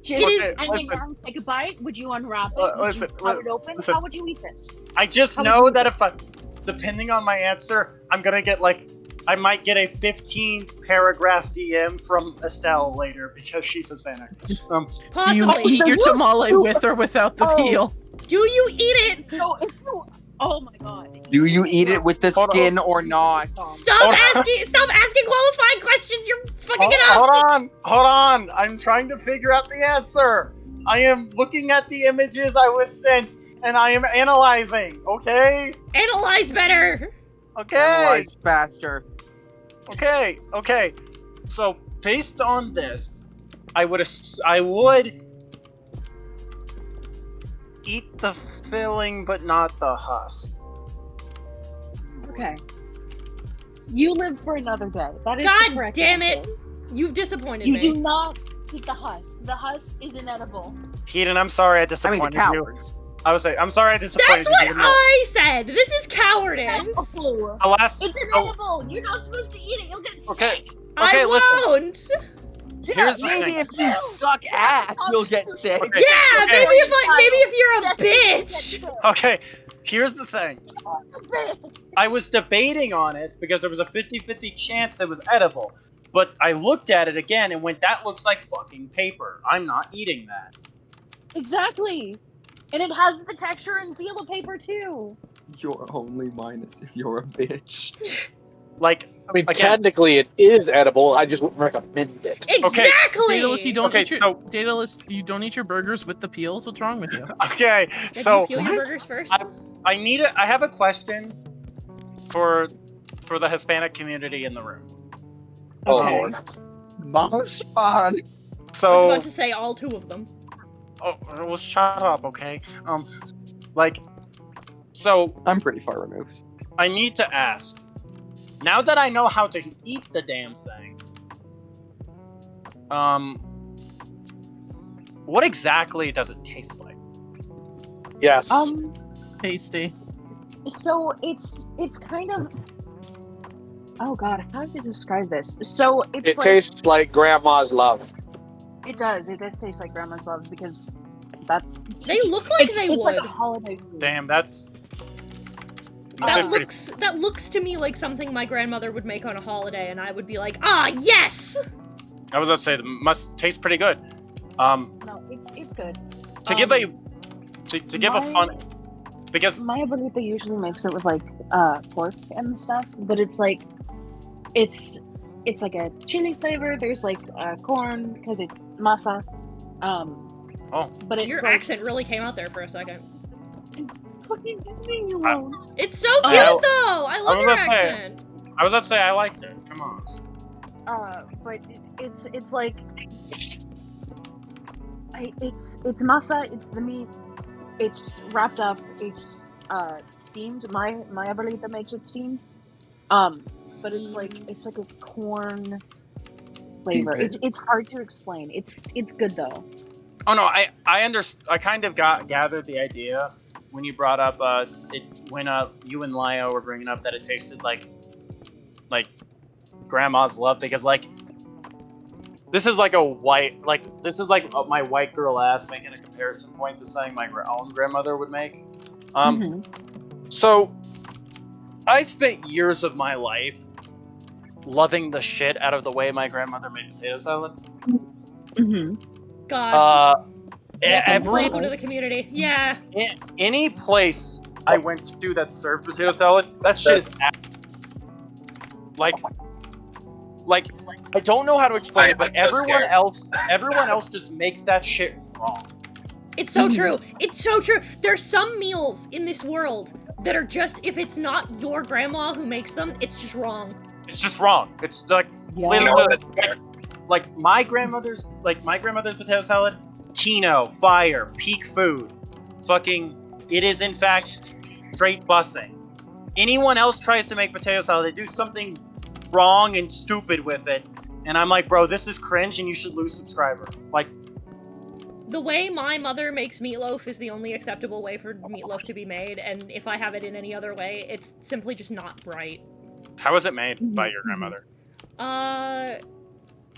just It is- hang around, take a bite? Would you unwrap it? Would Listen, you cut it open? listen. How would you eat this? I just How would know you- that depending on my answer, I'm gonna get I might get a 15-paragraph DM from Estelle later because she's Hispanic. Do you Possibly. eat your You're tamale stupid. with or without the Oh. peel? Do you eat it? So if you, oh my god. Do you eat it with the Hold on. skin or not? Stop Hold on. asking qualifying questions. You're fucking it up. Hold on. I'm trying to figure out the answer. I am looking at the images I was sent, and I am analyzing. Okay. Analyze better. Okay. Analyze faster. Okay. So based on this, I would eat the filling, but not the husk. Okay. You live for another day. That is the God correct damn it. answer. You've disappointed You me. do not eat the husk. The husk is inedible. Heaton, I'm sorry I I mean, the disappointed you. cowards. I was saying, I'm sorry I disappointed That's you. what even though I said. This is cowardice. No. the last. It's inedible. You're not supposed to eat it. You'll get sick. Okay. I listen. won't. Yeah, Here's the maybe thing. if you suck ass, you'll get sick. Okay. Yeah, okay. maybe if you're a Yes, bitch. you'll get sick. Okay, here's the thing. I was debating on it because there was a 50-50 chance it was edible. But I looked at it again and went, that looks like fucking paper. I'm not eating that. Exactly. And it has the texture and feel of paper too. You're only minus if you're a bitch. Like, I mean, Again. technically it is edible. I just wouldn't recommend it. Exactly. Daedalus, you don't Okay, eat your so- Daedalus, you don't eat your burgers with the peels. What's wrong with you? okay, Did so you peel your what? burgers first? I have a question for the Hispanic community in the room. Oh Okay. lord. Mouse on. I was So, about to say all two of them. oh, well, shut up, okay? So I'm pretty far removed. I need to ask. Now that I know how to eat the damn thing, what exactly does it taste like? Yes. Tasty. So it's kind of. Oh god, how to describe this? So it's it like tastes like grandma's love. it does. It does taste like grandma's love because that's. They look like it's, they it's would. like a holiday food. Damn, that's That looks to me like something my grandmother would make on a holiday, and I would be like, ah, yes. I was about to say, it must taste pretty good. No, it's good. To give a fun, because My abuelita usually makes it with like pork and stuff, but it's like it's like a chili flavor. There's like corn because it's masa. But it's Your like, accent really came out there for a second. fucking leave me alone. It's so cute Oh. though. I love I your was gonna say- accent. I was about to say I liked it. Come on. But it's like it's masa. It's the meat. It's wrapped up. It's steamed. My abuelita makes it steamed. But it's like a corn flavor. It's hard to explain. It's good though. Oh no, I kind of gathered the idea when you brought up when you and Lio were bringing up that it tasted like grandma's love, because this is like my white girl ass making a comparison point to something my own grandmother would make. So I spent years of my life loving the shit out of the way my grandmother made potato salad. God. Every Welcome to the community. Yeah. any place I went to that served potato salad, that shit is like I don't know how to explain it, but everyone else just makes that shit wrong. It's so true. It's so true. There's some meals in this world that are just, if it's not your grandma who makes them, it's just wrong. It's just wrong. It's like Yeah. literally like my grandmother's potato salad, Kino, fire, peak food, fucking. It is in fact straight bussing. Anyone else tries to make potato salad, they do something wrong and stupid with it, and I'm like, bro, this is cringe, and you should lose subscriber. Like, The way my mother makes meatloaf is the only acceptable way for meatloaf to be made, and if I have it in any other way, it's simply just not right. how is it made by your grandmother?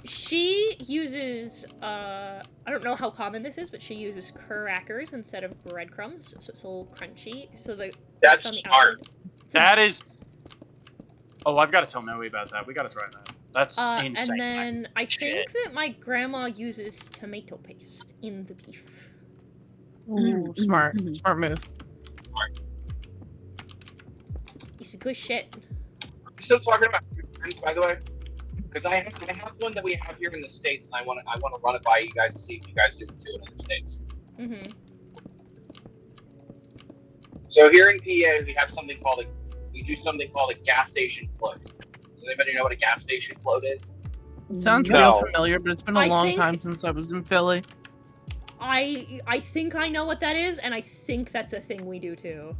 She uses, I don't know how common this is, but she uses crackers instead of breadcrumbs, so it's a little crunchy, so the That's crust on the smart. outside- That is. Oh, I've got to tell Noe about that. We got to try that. That's and insane. then I think Shit. that my grandma uses tomato paste in the beef. Ooh, smart. Smart move. It's good shit. We're still talking about friends, by the way, because I have one that we have here in the States, and I want to run it by you guys to see if you guys do it too in other states. Mm-hmm. So here in PA, we have something called we do something called a gas station float. Does anybody know what a gas station float is? Sounds No. real familiar, but it's been a I long think- time since I was in Philly. I think I know what that is, and I think that's a thing we do too.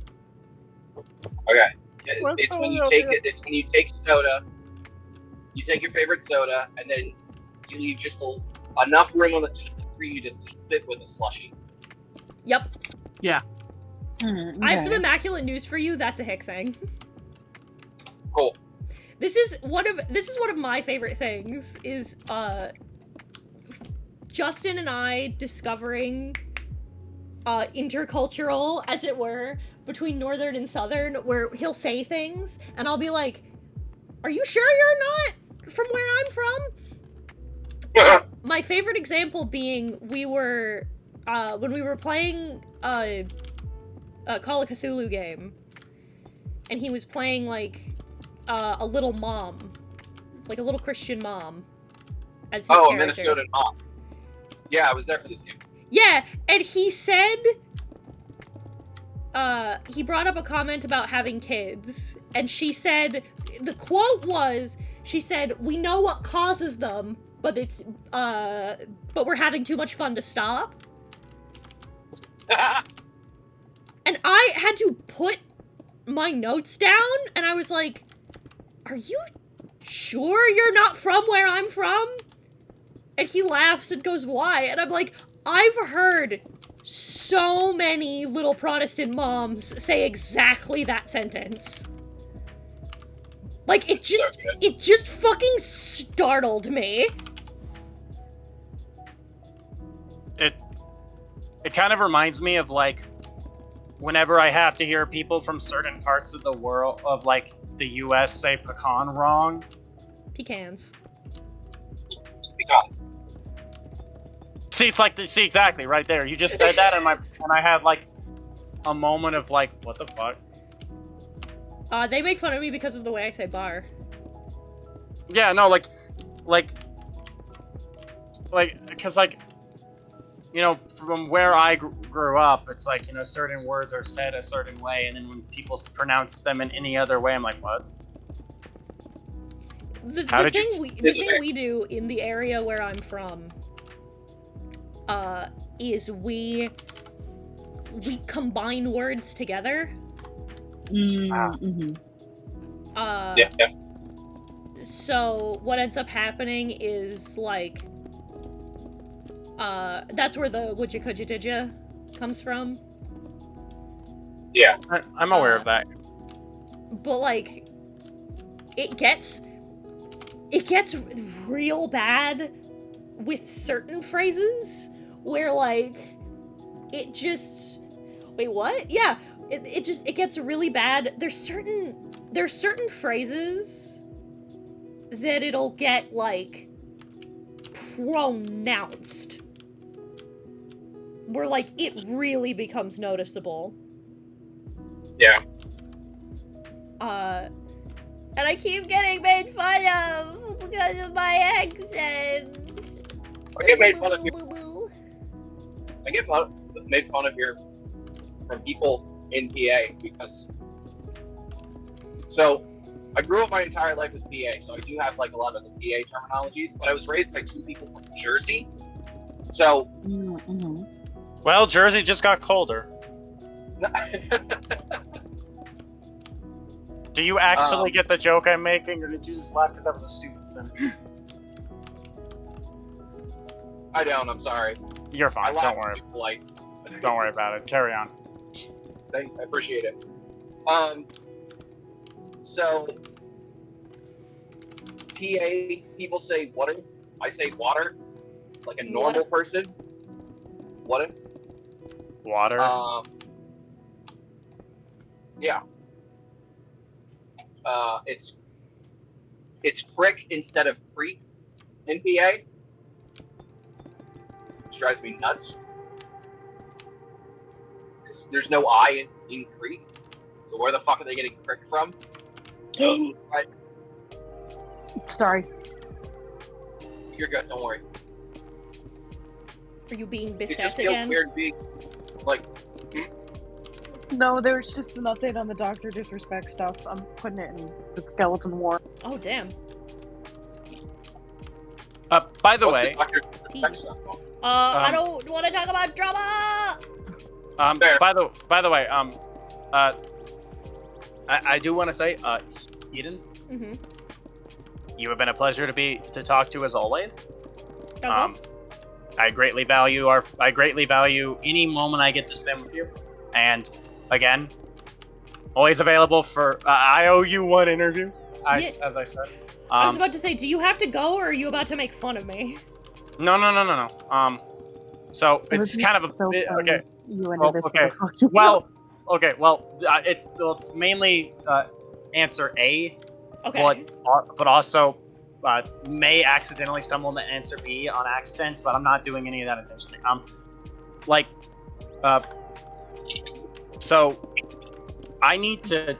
Okay. It's when you take it. It's when you take soda. You take your favorite soda, and then you leave just enough room on the top for you to top it with a slushie. Yep. I have some Okay. immaculate news for you. That's a hick thing. Cool. This is one of my favorite things. Is Justin and I discovering intercultural, as it were, between Northern and Southern, where he'll say things, and I'll be like, "Are you sure you're not from where I'm from?" My favorite example being when we were playing a Call of Cthulhu game, and he was playing like a little mom, like a little Christian mom, as his Oh, character. Minnesota mom. Yeah, I was there for this game. Yeah, and he said, he brought up a comment about having kids, and she said, the quote was, she said, "We know what causes them, but we're having too much fun to stop." And I had to put my notes down, and I was like, "Are you sure you're not from where I'm from?" And he laughs and goes, "Why?" And I'm like, I've heard so many little Protestant moms say exactly that sentence. Like, it just fucking startled me. It kind of reminds me of like whenever I have to hear people from certain parts of the world of like the US say pecan wrong. Pecans. Pecans. See, it's like see exactly right there. You just said that, and I had like a moment of like, what the fuck? They make fun of me because of the way I say bar. Yeah, no, because like, you know, from where I grew up, it's like, you know, certain words are said a certain way, and then when people pronounce them in any other way, I'm like, what? The How thing did you- we do in the area where I'm from, is we combine words together. Mm-hmm. Yeah. So what ends up happening is like, that's where the woulda coulda didya comes from. Yeah. I'm aware of that. But like, it gets real bad with certain phrases where like it just wait what? Yeah, it gets really bad. There's certain phrases that it'll get like pronounced where like it really becomes noticeable. Yeah. And I keep getting made fun of because of my accent. I get made fun of you. I get made fun of here from people in PA because. So, I grew up my entire life with PA, so I do have like a lot of the PA terminologies. But I was raised by two people from Jersey, so. Mm-hmm. Well, Jersey just got colder. Do you actually get the joke I'm making, or did you just laugh because that was a stupid sentence? I don't. I'm sorry. You're fine. Don't worry. Don't worry about it. Carry on. I appreciate it. So PA people say water. I say water, like a normal person. Water. Water. Yeah. It's crick instead of creek in PA. Which drives me nuts. Because there's no I in creek. So where the fuck are they getting crick from? Right. Sorry. You're good, don't worry. Are you being It beset just feels again? weird being like No, there's just an update on the Doctor Disrespect stuff. I'm putting it in the Skeleton War. Oh, damn. By the what's way, the Dr. Disrespect stuff? I don't want to talk about drama! Fair. by the way, I do want to say, Eden, Mm-hmm. you have been a pleasure to talk to as always. Okay. I greatly value any moment I get to spend with you, and again, always available for. I owe you one interview, as I said. I was about to say, do you have to go, or are you about to make fun of me? No. So it's kind of a okay. Okay. Well, okay. Well, it's mainly answer A, Okay. but also may accidentally stumble into answer B on accident, but I'm not doing any of that intentionally. So I need to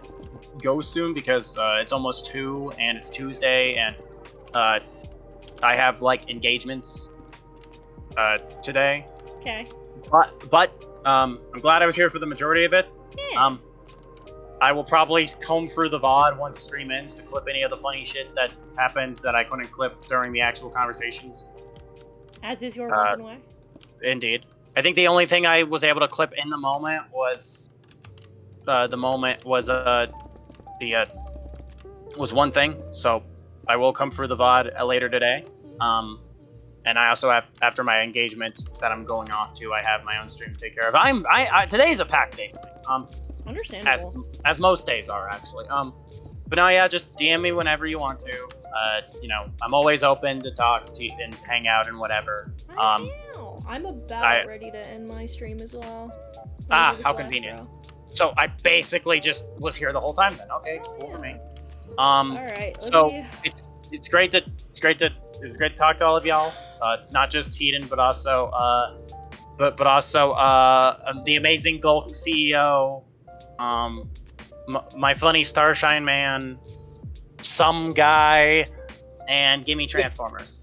go soon because it's almost 2 and it's Tuesday and I have like engagements today. Okay. But I'm glad I was here for the majority of it. Yeah. I will probably comb through the VOD once stream ends to clip any of the funny shit that happened that I couldn't clip during the actual conversations. As is your wanton way. Indeed. I think the only thing I was able to clip in the moment was was one thing. So I will come through the VOD later today. And I also have, after my engagement that I'm going off to, I have my own stream to take care of. Today's a packed day. Understandable. As most days are actually. But no, yeah, just DM me whenever you want to. I'm always open to talk to and hang out and whatever. I'm about ready to end my stream as well. How convenient. So I basically just was here the whole time then. Okay, cool for me. All right. So it's great to talk to all of y'all. Not just Eden, but also the amazing Gulk CEO, my funny Starshine Man, some guy, and Gimme Transformers.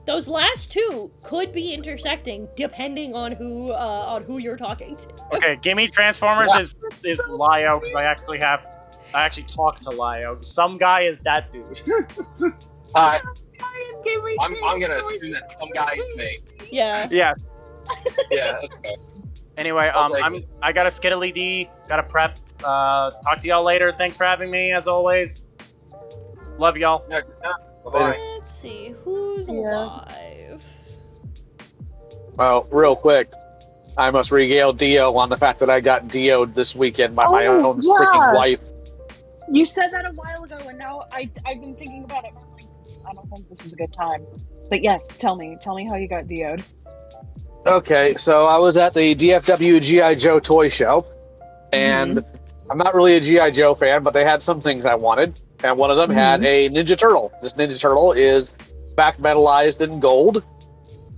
Those last two could be intersecting depending on who you're talking to. Okay, Gimme Transformers is Lio because I actually talked to Lio. Some guy is that dude. I'm gonna assume that some guy is me. Yeah. Yeah. Yeah. That's okay. Anyway, I got a skiddly D. Got a prep. Talk to y'all later. Thanks for having me as always. Love y'all. Yeah, bye-bye. Let's see who's alive. Well, real quick, I must regale Dio on the fact that I got Dio'd this weekend by my own freaking wife. You said that a while ago, and now I've been thinking about it. I'm like, I don't think this is a good time. But yes, tell me how you got Dio'd. Okay, so I was at the DFW G.I. Joe toy show, and I'm not really a G.I. Joe fan, but they had some things I wanted, and one of them had a Ninja Turtle. This Ninja Turtle is back metalized in gold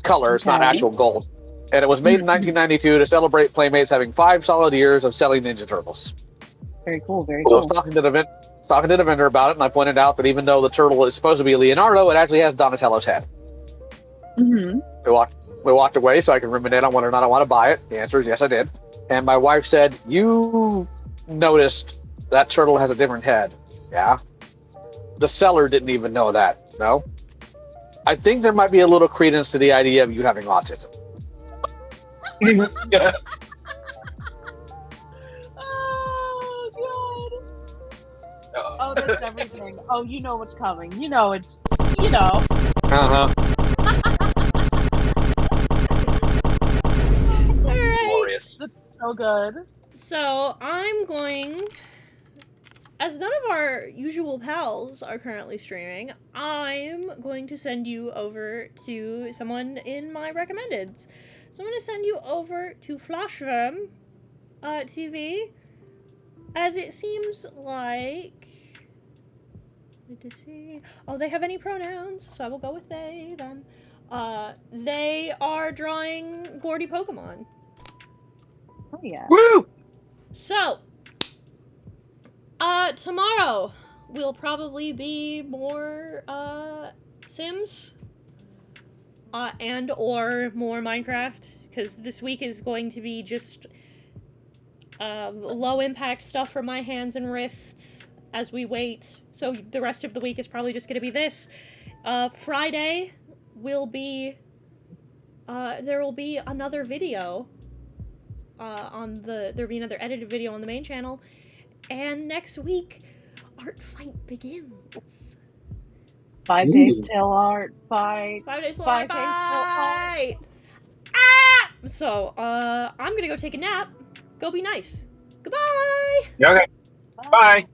color. It's not actual gold. And it was made in 1992 to celebrate Playmates having 5 solid years of selling Ninja Turtles. Very cool, very I cool. was talking to the vendor about it, and I pointed out that even though the turtle is supposed to be Leonardo, it actually has Donatello's head. Mm-hmm. We walked away so I could ruminate on whether or not I want to buy it. The answer is yes, I did. And my wife said, "You noticed that turtle has a different head." Yeah. The seller didn't even know that. No. I think there might be a little credence to the idea of you having autism. Oh god. Oh, that's everything. Oh, you know what's coming. You know it's. You know. Uh-huh. All right. Glorious. That's so good. So I'm going, as none of our usual pals are currently streaming, I'm going to send you over to someone in my recommendeds. So I'm going to send you over to Flashworm TV, as it seems like. To see. Oh, they have any pronouns, so I will go with they, them. They are drawing Gordy Pokemon. Oh yeah. Woo! So, tomorrow will probably be more, Sims, and or more Minecraft, because this week is going to be just, low impact stuff for my hands and wrists as we wait. So the rest of the week is probably just gonna be this. Friday will be, there will be another video, there'll be another edited video on the main channel, and next week, Art Fight begins. 5 days till art fight. 5 days till 5 Art days till Fight! Ah! So, I'm gonna go take a nap. Go be nice. Goodbye! Okay. Bye.